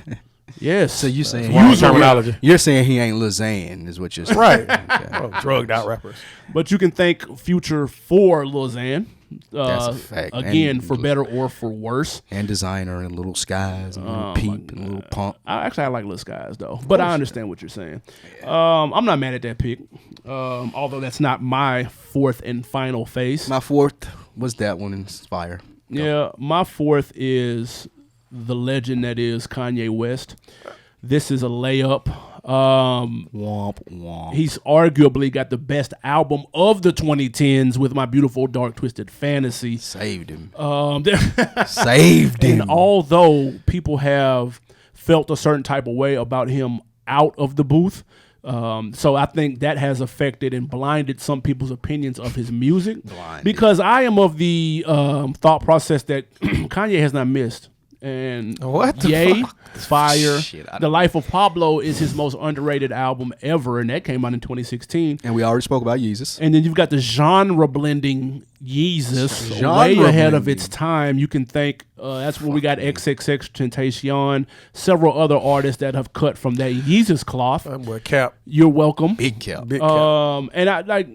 Yes. So you saying Wrong terminology. You're saying he ain't Lil Xan is what you're saying. Right. Oh, drugged out rappers. But you can thank Future for Lil Xan. That's a fact. Again, And for better or for worse. And Designer and Little Skies and Little Peep and Little Pump. I like Lil Skies though, but I understand what you're saying. I'm not mad at that pick, although that's not my fourth and final face. My fourth was that one, Inspire. Yeah, my fourth is the legend that is Kanye West. This is a layup. Womp womp. He's arguably got the best album of the 2010s with My Beautiful Dark Twisted Fantasy. Saved him. And Saved him. although people have felt a certain type of way about him out of the booth, so I think that has affected and blinded some people's opinions of his music. Because I am of the thought process that Kanye has not missed. And What the Yay, fuck? Fire, Shit, I The Life of Pablo is his most underrated album ever, and that came out in 2016. And we already spoke about Yeezus. And then you've got the genre blending Yeezus, way Genre ahead of blending. its time. You can thank that's where we got XXX Tentacion, several other artists that have cut from that Yeezus cloth. That boy Cap. You're welcome. Big Cap. Big Cap. And I like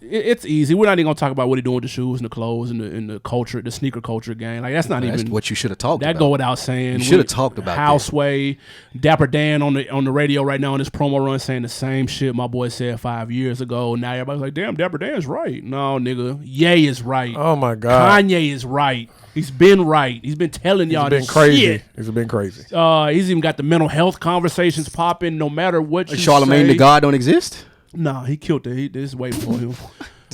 it's easy. We're not even gonna talk about what he's doing with the shoes and the clothes and the culture, the sneaker culture game. Like that's not That's even what you should have talked that about. go without saying. You should have talked about that. Houseway, Dapper Dan on the radio right now on this promo run saying the same shit my boy said 5 years ago. Now everybody's like, damn, Dapper Dan's right. No, nigga, Ye is right. Oh my God. Kanye is right. He's been right. He's been telling y'all It's been this crazy. shit. It's been crazy. He's even got the mental health conversations popping. No matter what you Charlemagne say. the God don't exist? Nah, he killed it. This is way before him.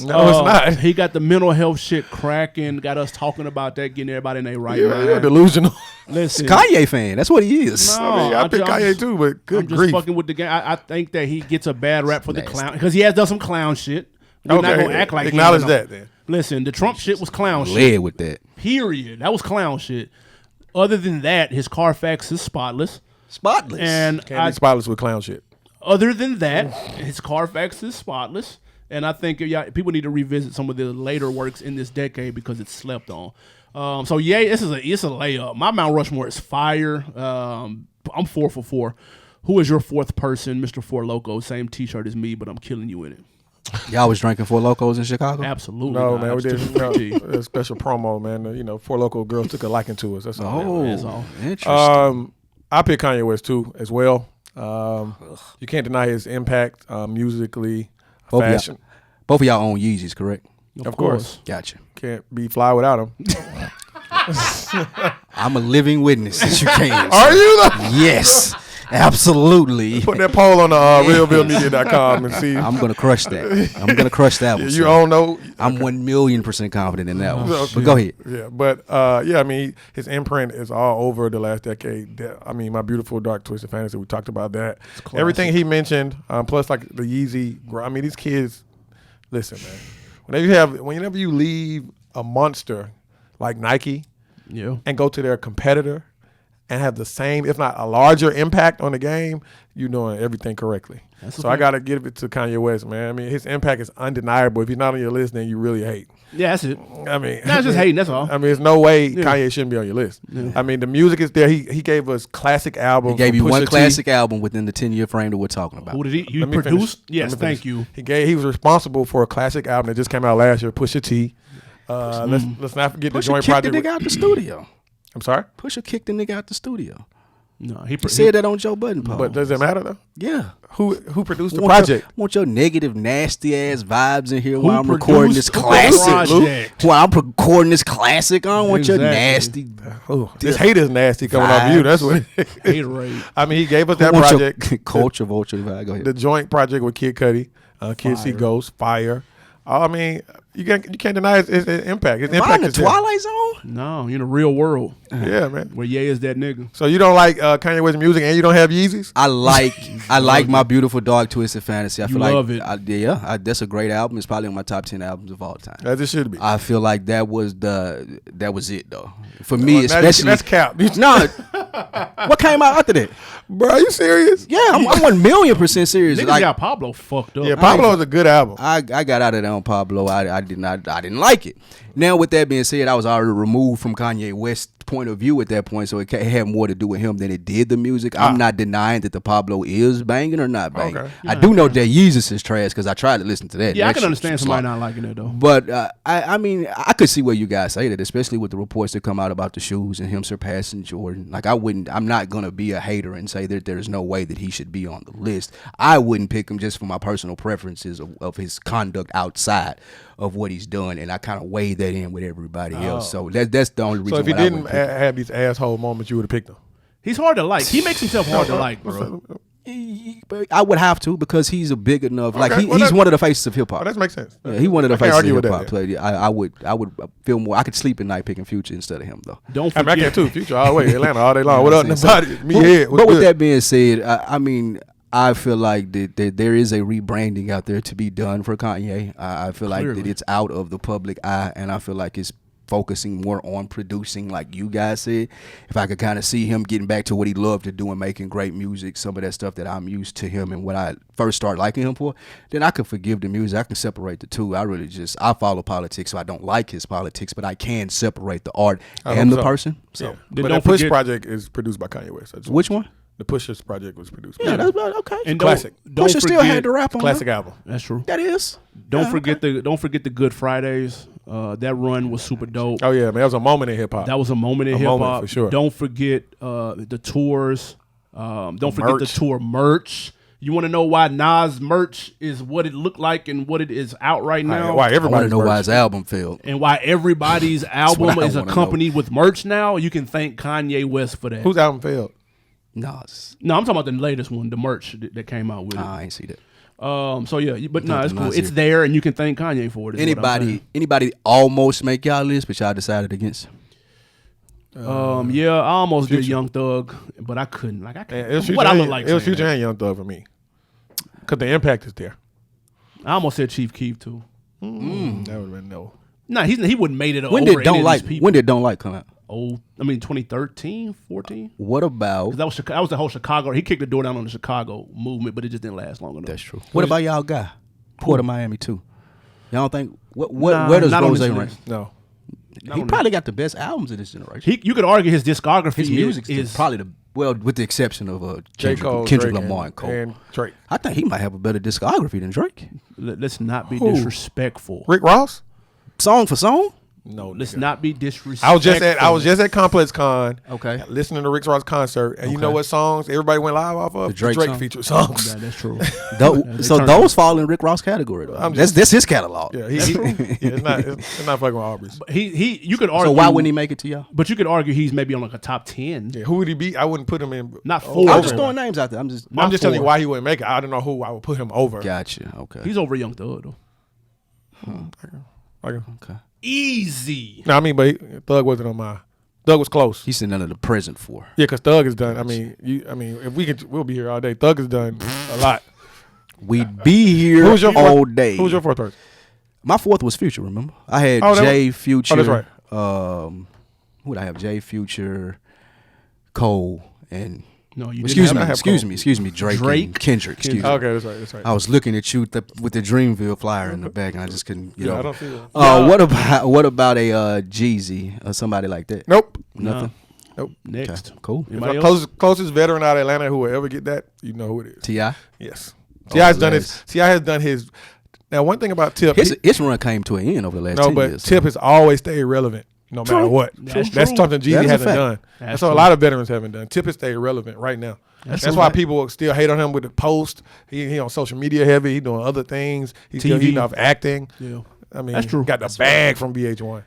No, it's not. He got the mental health shit cracking. Got us talking about that, getting everybody in their right mind. You're delusional. Listen, Kanye fan. That's what he is. No, I mean, I pick I'm Kanye just- too, but good I'm just grief. fucking with the game. I think that he gets a bad rap for the Nasty. clown because he has done some clown shit. We're not gonna act like he acknowledge ain't that no- then. Listen, the Trump shit was clown shit. Led with that. Period. That was clown shit. Other than that, his Carfax is spotless. Spotless. And Can't be spotless with clown shit. other than that, his Carfax is spotless. And I think people need to revisit some of the later works in this decade because it's slept on. So yeah, it's a layup. My Mount Rushmore is fire. I'm 4 for 4. Who is your fourth person, Mr. Four Loco? Same T-shirt as me, but I'm killing you in it. Y'all was drinking Four Locos in Chicago? Absolutely. No, not. man, we It's did different tea. a special promo, man. You know, 4 local girls took a liking to us. That's all. Oh, That's all. interesting. I pick Kanye West too, as well. You can't deny his impact musically, Both of y'all- fashion. Both of y'all own Yeezys, correct? Of course. Gotcha. Can't be fly without him. I'm a living witness that you can. Are you though? Yes, absolutely. Put that poll on the realbillmedia.com and see. I'm gonna crush that. I'm gonna crush that one. You sir. don't know. I'm 1,000,000% confident in that one. Okay. But go ahead. Yeah, but I mean, his imprint is all over the last decade. I mean, My Beautiful Dark Twisted Fantasy, we talked about that. Everything he mentioned, plus like the Yeezy. I mean, these kids. Listen, man. Whenever you leave a monster like Nike Yeah. and go to their competitor and have the same, if not a larger impact on the game, you're doing everything correctly. So I got to give it to Kanye West, man. I mean, his impact is undeniable. If he's not on your list, then you really hate. Yeah, that's it. I mean, Not just hating, that's all. I mean, there's no way Kanye shouldn't be on your list. I mean, the music is there. He gave us classic albums. He gave you from one Pusha T. classic album within the 10-year frame that we're talking about. Who did you Let me produced? finish. Yes, Let me thank finish. you. He was responsible for a classic album that just came out last year, Pusha T. Let's not forget the Pusha joint kicked project. the nigga out the studio. I'm sorry, Pusha kicked the nigga out the studio. No, He said that on Joe Budden post. but does it matter though? Yeah. Who produced the Want project? want your negative, nasty ass vibes in here Who while I'm recording this produced the classic. project? While I'm recording this classic, I don't want your Exactly. nasty. Oh, this hate is nasty coming off you. That's what. Haterade. I mean, he gave us I that want project, your culture vulture vibe. Go ahead. the joint project with Kid Cudi, Kid See Fire. Ghost, Fire. I mean, You can't deny his impact. His Am I impact in the is there. Twilight Zone? No, in the real world Yeah, man. where Ye is that nigga. So you don't like Kanye West music and you don't have Yeezys? I like My Beautiful Dark Twisted Fantasy. I You feel love like it. that's a great album. It's probably one of my top 10 albums of all time. As it should be. I feel like that was it though. For me, Well, especially that's cap. no. What came out after that? Bro, are you serious? Yeah, I'm 1,000,000% serious. Niggas Like, got Pablo fucked up. Yeah, Pablo is a good album. I got out of there on Pablo. I didn't like it. Now with that being said, I was already removed from Kanye West's point of view at that point, so it had more to do with him than it did the music. I'm not denying that the Pablo is banging or not banging. Okay. I do know that Yeezus is trash because I tried to listen to that. Yeah, I That can shit understand was somebody slop. not liking it though. But I mean, I could see where you guys say that, especially with the reports that come out about the shoes and him surpassing Jordan. Like I'm not gonna be a hater and say that there's no way that he should be on the list. I wouldn't pick him just for my personal preferences of his conduct outside of what he's done, and I kind of weigh that in with everybody else. So that's the only reason. So if he why I didn't wouldn't pick him. have these asshole moments, you would have picked him. He's hard to like. He makes himself hard to like, bro. But I would have to because he's a big enough. Like Okay, well, he's that- one of the faces of hip Oh, hop. that makes sense. Yeah, he one of the I can't faces argue of with hip that, hop. yeah. But I would feel more. I could sleep at night picking Future instead of him though. Don't I mean, I forget. can too. Future all the way. Atlanta all day long. What up, So- nobody? Me but, head. but with that being said, I mean, I feel like that there is a rebranding out there to be done for Kanye. I feel like Clearly. that it's out of the public eye, and I feel like it's focusing more on producing, like you guys said. If I could kind of see him getting back to what he loved to do and making great music, some of that stuff that I'm used to him and when I first started liking him for, then I could forgive the music. I can separate the two. I follow politics, so I don't like his politics, but I can separate the art I and hope the so. person. So Yeah. Then But don't that Push forget- project is produced by Kanye West. which one? The Push's project was produced. Yeah, by that's okay. And Classic. Don't Pusha still forget- had to rap on classic that. album. That's true. That is. Don't Yeah, forget the Good Fridays. That run was super dope. Oh yeah, man, that was a moment in hip hop. That was a moment in A hip moment, hop for sure. Don't forget the tours. Don't forget the merch. tour merch. You want to know why Nas merch is what it looked like and what it is out right now? Why I want everybody to know why his album failed. And why everybody's album what I is wanna know. accompanied with merch now? You can thank Kanye West for that. Whose album failed? Nas. No, I'm talking about the latest one, the merch that came out with it. I ain't see that. So yeah, but no, it's Nothing cool. Nas It's here. there, and you can thank Kanye for it. is what I'm Anybody almost make y'all list, but y'all decided against. saying. Yeah, I almost did Future. Young Thug, but I couldn't. Like I Man, can't. it was Future What I and- look like? It was saying Future that. and Young Thug for me, because the impact is there. I almost said Chief Keef too. That would have been no. Nah, he wouldn't made it. When over did Don't any of Like? these people. When did Don't Like come out? 2013, 14. What about? That was the whole Chicago. He kicked the door down on the Chicago movement, but it just didn't last long enough. That's true. What about y'all guy? Port of Miami too. Y'all don't think Nah, where does not on Rose this rank? list. No. He probably got the best albums of this generation. You could argue his discography His music is probably with the exception of J. Kendrick Drake, Lamar and Cole. and Drake. I think he might have a better discography than Drake. Let's not be Who? disrespectful. Rick Ross? Song for song. No. Let's nigga. not be disrespectful. I was just at Complex Con. Okay. Listening to Rick Ross concert, and you know Okay. what songs everybody went live off of? The Drake song? featured songs. Yeah, that's true. So turned those fall in Rick Ross category though. I'm That's his catalog. Yeah, That's true. it's not fucking with Aubrey's. You could argue. So why wouldn't he make it to y'all? But you could argue he's maybe on like a top 10. Yeah, who would he be? I wouldn't put him in. Not over four. I'm just him. throwing names out there. I'm just telling you four. why he wouldn't make it. I don't know who I would put him over. Gotcha. Okay. He's over Young Thug though. Okay. Easy. No, I mean, but Thug wasn't on my. Thug was close. He's sitting under the present for. Yeah, because Thug is done. I mean, if we could, we'll be here all day. Thug has done a lot. We'd be here Who's your all fourth, day. Who's your fourth person? My fourth was Future. Remember, I had Oh, that Jay, Future. that's right. Who would I have? Jay, Future, Cole, and No, you Excuse didn't me. have- excuse me, Drake, Drake? and Kendrick. Excuse me. Okay, that's right. I was looking at you with the Dreamville flyer in the back, and I just couldn't. Yeah, I don't see that. What about a Jeezy or somebody like that? Nope. Nothing. Nope. Next. Okay, cool. Anybody else? Closest veteran out of Atlanta who will ever get that, you know who it is. Ti. Yes. Oh, T.I. has done last- his. T.I. has done his. Now, one thing about Tip, His run came to an end over the last 10 but years. Tip has always stayed relevant, no matter what. That's That's true. something Jeezy That is a hasn't fact. done. That's That's what a true. lot of veterans haven't done. Tip has stayed relevant right now. That's That's a why fact. people still hate on him with the post. He on social media heavy. He doing other things. He's still TV. eating off acting. Yeah. I mean, That's true. got the bag from VH1.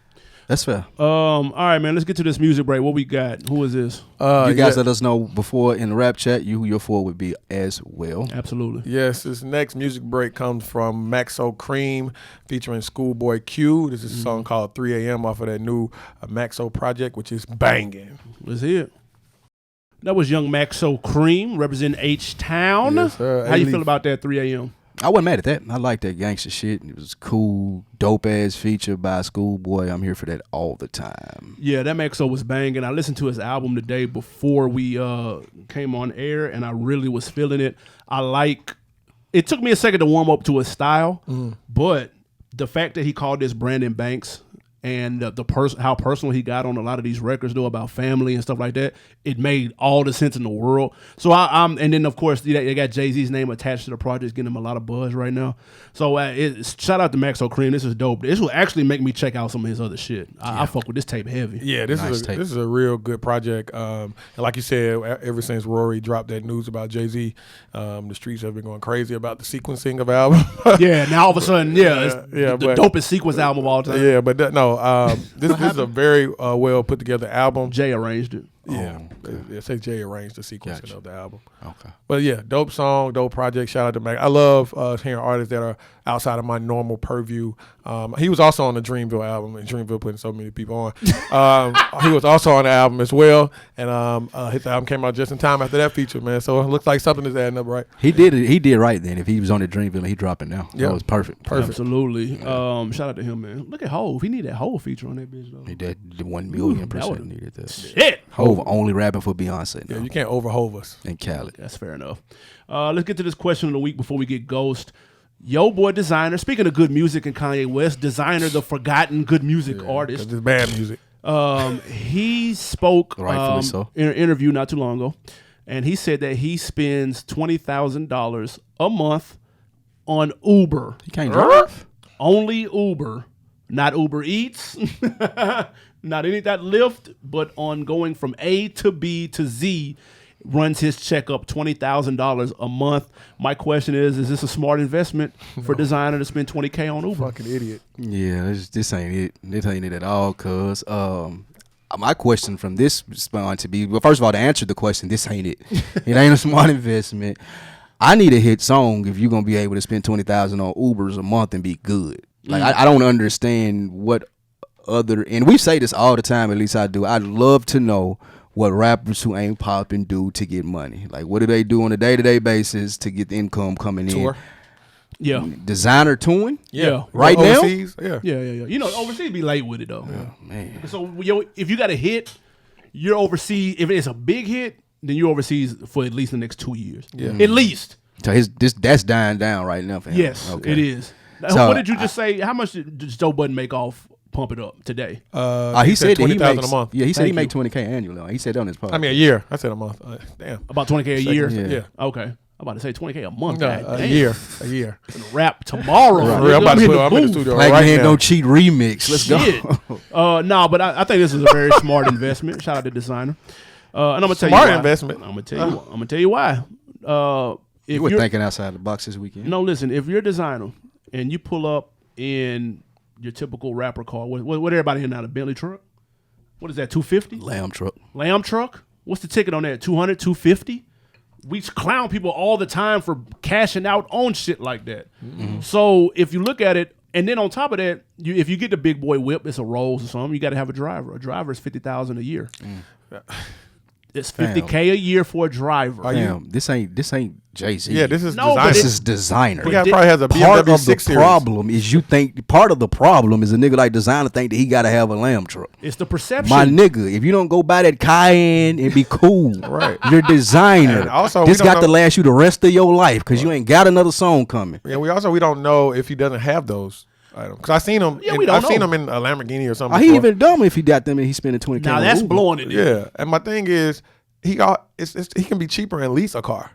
That's fair. All right, man. Let's get to this music break. What we got? Who is this? You guys let us know before in the rap chat who your four would be as well. Absolutely. Yes, this next music break comes from Maxo Kream featuring Schoolboy Q. This is a song called 3 a.m. off of that new Maxo project, which is banging. Let's hear it. That was young Maxo Kream representing H-Town. Yes, sir. How you feel about that 3 a.m.? I wasn't mad at that. I like that gangster shit. It was cool, dope ass feature by Schoolboy. I'm here for that all the time. Yeah, that Maxo was banging. I listened to his album the day before we came on air, and I really was feeling it. It took me a second to warm up to his style, but the fact that he called this Brandon Banks and how personal he got on a lot of these records, though, about family and stuff like that, it made all the sense in the world. So and then of course they got Jay-Z's name attached to the project, getting him a lot of buzz right now. So shout out to Maxo Kream. This is dope. This will actually make me check out some of his other shit. I fuck with this tape heavy. Yeah, this is a real good project. And like you said, ever since Rory dropped that news about Jay-Z, the streets have been going crazy about the sequencing of album. Yeah, now all of a sudden, it's the dopest sequence album of all time. Yeah, but this is a very well put together album. Jay arranged it. Yeah, they say Jay arranged the sequencing of the album. Okay, but yeah, dope song, dope project. Shout out to Mac. I love hearing artists that are outside of my normal purview. He was also on the Dreamville album, and Dreamville putting so many people on. He was also on the album as well, and his album came out just in time after that feature, man. So it looks like something is adding up right. He did right then. If he was on the Dreamville and he dropped it now, that was perfect. Absolutely. Shout out to him, man. Look at Hov. He need that Hov feature on that bitch though. He did 1,000,000% needed that. Shit. Hov only rapping for Beyonce now. Yeah, you can't overhove us. And Khaled. That's fair enough. Let's get to this question of the week before we get ghost. Yo boy Designer, speaking of good music and Kanye West, Designer, the forgotten good music artist. It's bad music. He spoke Rightfully so. in an interview not too long ago, and he said that he spends $20,000 a month on Uber. He can't drive? Only Uber, not Uber Eats, not any that Lyft, but on going from A to B to Z, runs his check up $20,000 a month. My question is this a smart investment for Designer to spend $20K on Uber? Fucking idiot. Yeah, this ain't it. This ain't it at all, cuz. My question from this response to be, well, first of all, to answer the question, this ain't it. It ain't a smart investment. I need a hit song if you're going to be able to spend $20,000 on Ubers a month and be good. Like, I don't understand what and we say this all the time, at least I do. I'd love to know what rappers who ain't popping do to get money. Like, what do they do on a day-to-day basis to get the income coming in? Yeah. Designer touring? Yeah. Right overseas? now? Yeah. Yeah. You know, overseas be late with it, though. Yeah, man. So, if you got a hit, you're overseas. If it's a big hit, then you're overseas for at least the next 2 years. Yeah. At least. So that's dying down right now for him. Yes, it is. So, what did you just say? How much did Joe Budden make off Pump It Up today? He said that he makes a month. Yeah, he said he make $20K annually. He said that on his podcast. I mean, a year. I said a month. Damn. About $20K a year? Yeah. Okay. I'm about to say $20K a month. No, a year. A year. Rap tomorrow. I'm about to put I'm in the studio Black right Man now. Don't Cheat remix. Let's go. No, but I think this is a very smart investment. Shout out to Designer. And I'm gonna tell you Smart why. investment. I'm gonna tell you why. You were thinking outside the box this weekend. No, listen. If you're a Designer and you pull up in your typical rapper car, what everybody in now, the Bentley truck? What is that? 250? Lamb truck. Lamb truck? What's the ticket on that? 200, 250? We clown people all the time for cashing out on shit like that. Mm-hmm. So if you look at it, and then on top of that, if you get the big boy whip, it's a Rolls or something. You got to have a driver. A driver is $50,000 a year. It's $50K a year for a driver. Damn, this ain't Jay-Z. Yeah, this is Designer. The guy probably has a part of BMW the 6 Series. problem is part of the problem is a nigga like Designer think that he gotta have a Lamb truck. It's the perception. My nigga, if you don't go buy that Cayenne and be cool, right? You're Designer. And also, this got to last you the rest of your life because you ain't got another song coming. Yeah, we don't know if he doesn't have those items. Because I've seen him. I've seen him in a Lamborghini or something. He even dumb if he got them and he's spending $20K. Now that's blowing it. Yeah, and my thing is he can be cheaper and lease a car.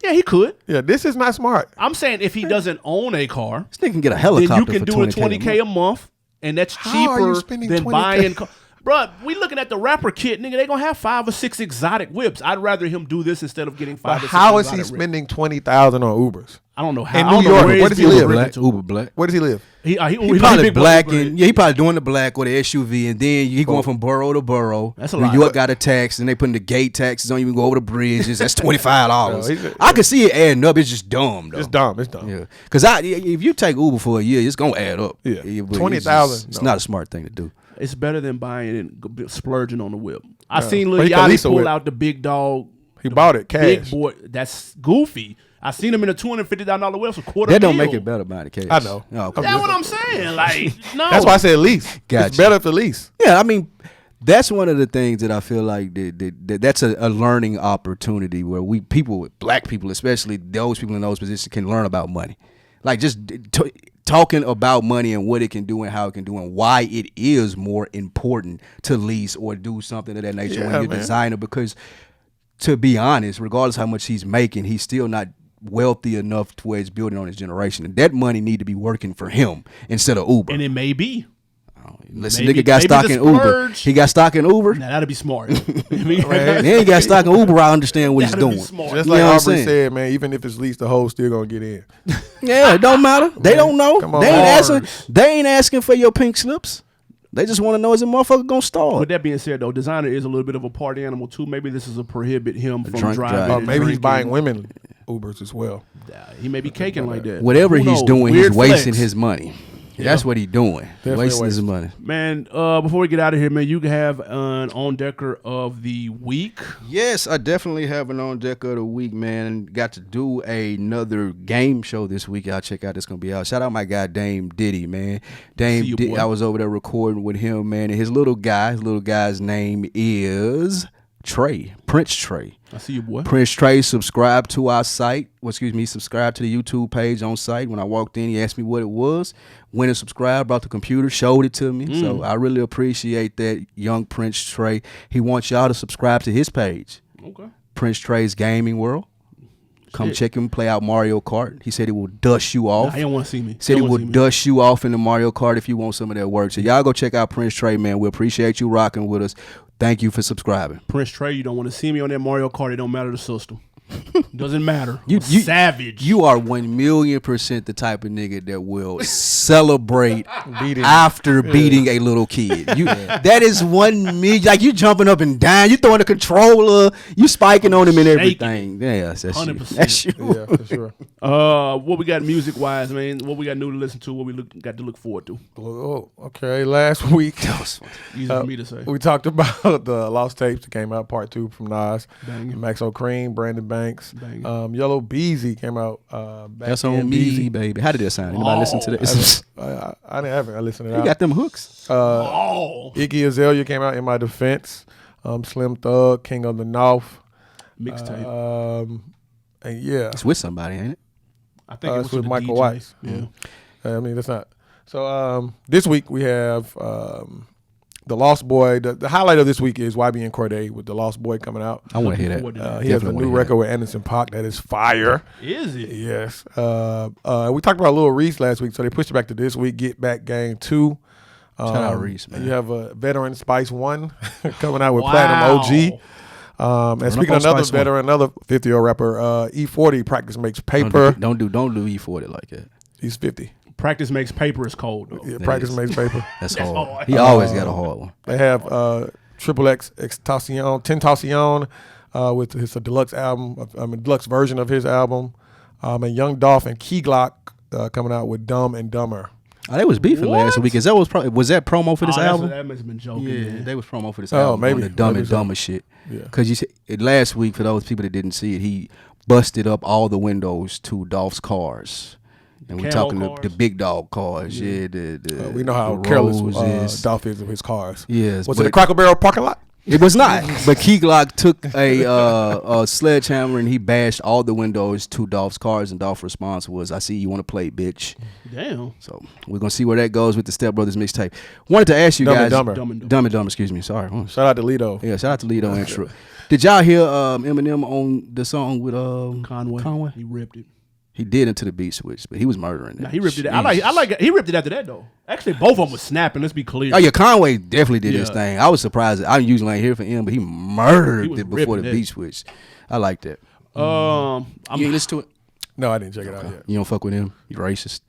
Yeah, he could. Yeah, this is not smart. I'm saying if he doesn't own a car, this nigga can get a helicopter. Then you can do a $20K a month, and that's cheaper than buying. Bruh, we looking at the rapper kit, nigga. They gonna have 5 or 6 exotic whips. I'd rather him do this instead of getting 5 But or 6 how is he exotic whips. spending $20,000 on Ubers? I don't know how. In I don't New know York, where where he's does he live? Black, Uber Black. Where does he live? He Probably big black, Uber. and he probably doing the black or the SUV, and then he going from borough to borough. That's a New lot. York got a tax, and they putting the gate taxes. Don't even go over the bridges. That's $25. No, I can see it adding up. It's just dumb, though. It's dumb. It's dumb. Yeah, because if you take Uber for a year, it's gonna add up. Yeah. but 20,000, It's no. not a smart thing to do. It's better than buying and splurging on the whip. I seen But Lil he can lease Yachty a pull whip. out the big dog. He bought it Big cash. boy. That's goofy. I seen him in a $250 whip for $250,000. That don't make it better by the case. I know. Oh, okay. That's what I'm saying. Like, no. That's why I said lease. Gotcha. It's better for lease. Yeah, I mean, that's one of the things that I feel like that's a learning opportunity where black people, especially those people in those positions, can learn about money. Like just talking about money and what it can do and how it can do and why it is more important to lease or do something of that nature when you're a designer. Because to be honest, regardless how much he's making, he's still not wealthy enough to where he's building on his generation. And that money need to be working for him instead of Uber. And it may be. Listen, maybe- nigga got maybe stock the in Uber. splurge- He got stock in Uber. Now, that'd be smart. He ain't got stock in Uber. I understand what he's That'd be doing. smart. Just You like know what I'm Aubrey saying? said, man, even if it's leased, the hoes still gonna get in. Yeah, it don't matter. They don't know. Come on, They ain't Mars. asking. They ain't asking for your pink slips. They just want to know is a motherfucker gonna stall. With that being said, though, designer is a little bit of a party animal too. Maybe this is a prohibit him from drunk driving. driver. and Maybe he's drinking. buying women Ubers as well. He may be caking like that. Whatever Who he's knows? doing, Weird he's wasting flex. his money. That's what he's doing. Definitely Wasting his wasting. money. Man, before we get out of here, man, you have an on-decker of the week. Yes, I definitely have an on deck of the week, man. Got to do another game show this week. Y'all check out. It's gonna be out. Shout out my guy Dame Diddy, man. See you, Diddy. boy. I was over there recording with him, man. And his little guy's name is Trey, Prince Trey. I see you, boy. Prince Trey subscribed to our site. Subscribed to the YouTube page on site. When I walked in, he asked me what it was. Went and subscribed, brought the computer, showed it to me. So I really appreciate that, young Prince Trey. He wants y'all to subscribe to his page, Okay. Prince Trey's Gaming World. Come check him play out Mario Kart. He said it will dust you off. Nah, he don't want to see me. Said it Don't will wanna see me. dust you off in the Mario Kart if you want some of that work. So y'all go check out Prince Trey, man. We appreciate you rocking with us. Thank you for subscribing. Prince Trey, you don't want to see me on that Mario Kart. It don't matter the system. Doesn't matter. You- I'm savage. You are 1,000,000% the type of nigga that will celebrate Beating. after beating a little kid. You that is 1,000,000. Like you jumping up and down, you throwing the controller, you spiking on him and everything. Yeah, that's you. 100%. That's you. Yeah, for sure. What we got music wise, man? What we got new to listen to? What we got to look forward to? Oh, okay. Last week, Easy for me to say. we talked about the Lost Tapes that came out, part 2 from Nas, Banging. Maxo Kream, Brandon Banks. Banging. Yellow Beezy came out. Back That's in on me, Beezy. baby. How did that sound? Anybody listen to this? I didn't have it. I listened to it. You got them hooks. Iggy Azalea came out, In My Defense. Slim Thug, King of the North. Mixtape. And yeah, It's with somebody, ain't it? I think it was it's with the Michael DJ. Weiss. Yeah. I mean, that's not. So this week we have The Lost Boy. The highlight of this week is YB and Cordae with The Lost Boy coming out. I want to hear forward to that. that. He has a Definitely new wanna hear record with Anderson .Paak that is fire. Is it? Yes. We talked about Lil Reese last week, so they pushed it back to this week. Get Back Gang 2. Shout out Reese, man. You have a veteran Spice 1 coming out with Wow. Platinum OG. And up speaking on of another Spice One. veteran, another 50-year-old rapper, E40 Practice Makes Paper. Don't do E40 like that. He's 50. Practice makes paper is cold, though. Yeah, That Practice is. Makes Paper. That's That's hard. hard. He always got a hard one. They have XXXTentacion, with his deluxe album, deluxe version of his album, and Young Dolph and Key Glock coming out with Dumb and Dumber. Oh, they was beefing last What? week. Was that promo for this album? That must have been joking. Yeah, man. they was promo for this Oh, album. maybe. On the Dumb Maybe and so. Dumber shit. Yeah. Because you said last week, for those people that didn't see it, he busted up all the windows to Dolph's cars. And we're Camo talking cars? the big dog cars. Yeah, We know how the careless Roses. Dolph is of his cars. Yes, Was it but- the Cracker Barrel parking lot? It was not. But Key Glock took a sledgehammer and he bashed all the windows to Dolph's cars, and Dolph's response was, "I see you want to play, bitch." Damn. So we're gonna see where that goes with the Step Brothers mixtape. Wanted to ask you Dumb and guys, Dumber. Dumb and Dumber. Excuse me. Sorry. Shout out to Lido. Yeah, shout out to Lido Mxtra. Did y'all hear Eminem on the song with Conway. Conway? He ripped it. He did into the beat switch, but he was murdering it. Nah, he ripped it. I like. He ripped it after that though. Actually, both of them was snapping. Let's be clear. Oh yeah, Conway definitely did his thing. I was surprised. I usually ain't here for him, but he murdered it before the beat switch. I like that. You ain't listen to it? No, I didn't check it out yet. You don't fuck with him? You racist?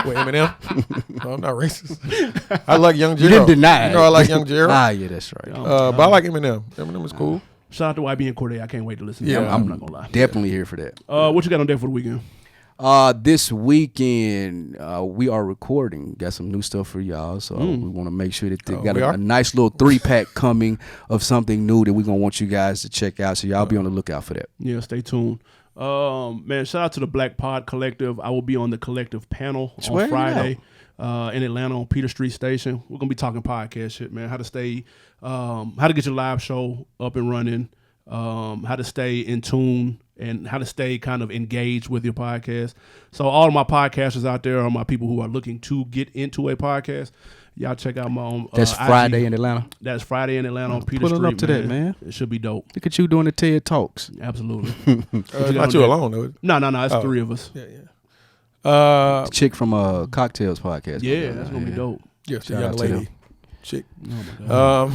With Eminem? No, I'm not racist. I like Young Gerald. You didn't deny it. You know I like Young Gerald. Yeah, that's right. But I like Eminem. Eminem is cool. Shout out to YB and Corday. I can't wait to listen. Yeah, to them. I'm not gonna lie. Definitely here for that. What you got on deck for the weekend? This weekend, we are recording. Got some new stuff for y'all, so we want to make sure that they got a nice little 3-pack coming of something new that we're going to want you guys to check out, so y'all be on the lookout for that. Yeah, stay tuned. Man, shout out to the Black Pod Collective. I will be on the Collective panel on Friday in Atlanta on Peter Street Station. We're going to be talking podcast shit, man. How to get your live show up and running, how to stay in tune, and how to stay kind of engaged with your podcast. So all of my podcasters out there are my people who are looking to get into a podcast. Y'all check out my own. That's Friday in Atlanta. That's Friday in Atlanta on Peter Street. Pulling up to that, man. It should be dope. Look at you doing the TED Talks. Absolutely. Not you alone, though. No. It's 3 of us. Yeah. The chick from Cocktails podcast. Yeah, that's gonna be dope. Yeah, Shout young out to lady. them. Chick. Oh my God.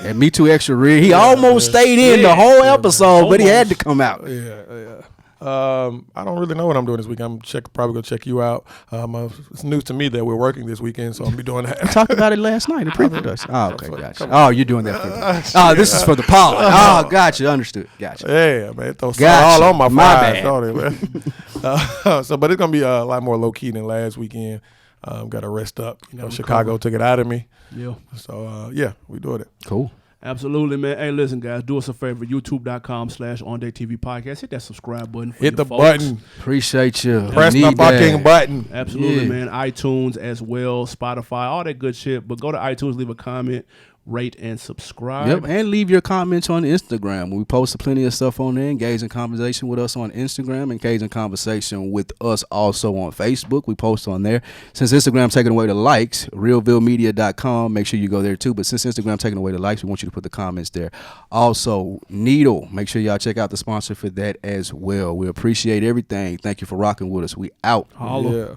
And Me Too Extra Real. He almost stayed in the whole episode, but he had to come out. Yeah. I don't really know what I'm doing this week. Probably gonna check you out. It's news to me that we're working this weekend, so I'm gonna be doing that. I talked about it last night in pre-production. Oh, okay, gotcha. Oh, you're doing that for this is for the pod. Oh, gotcha. Understood. Gotcha. Yeah, man. Throw Gotcha. all on my My fries, don't it, man? But it's gonna be a lot more low key than last weekend. Got to rest up. Chicago took it out of me. Yeah. So we doing it. Cool. Absolutely, man. Hey, listen, guys, do us a favor. YouTube.com/OndeckTV podcast. Hit that subscribe button. Hit the button. Appreciate you. Press the fucking button. Absolutely, man. iTunes as well, Spotify, all that good shit. But go to iTunes, leave a comment, rate, and subscribe. Yep, and leave your comments on Instagram. We post plenty of stuff on there. Engage in conversation with us on Instagram. Engage in conversation with us also on Facebook. We post on there. Since Instagram taking away the likes, realvillemedia.com, make sure you go there too. But since Instagram taking away the likes, we want you to put the comments there. Also, Needle. Make sure y'all check out the sponsor for that as well. We appreciate everything. Thank you for rocking with us. We out. Holla. Yeah.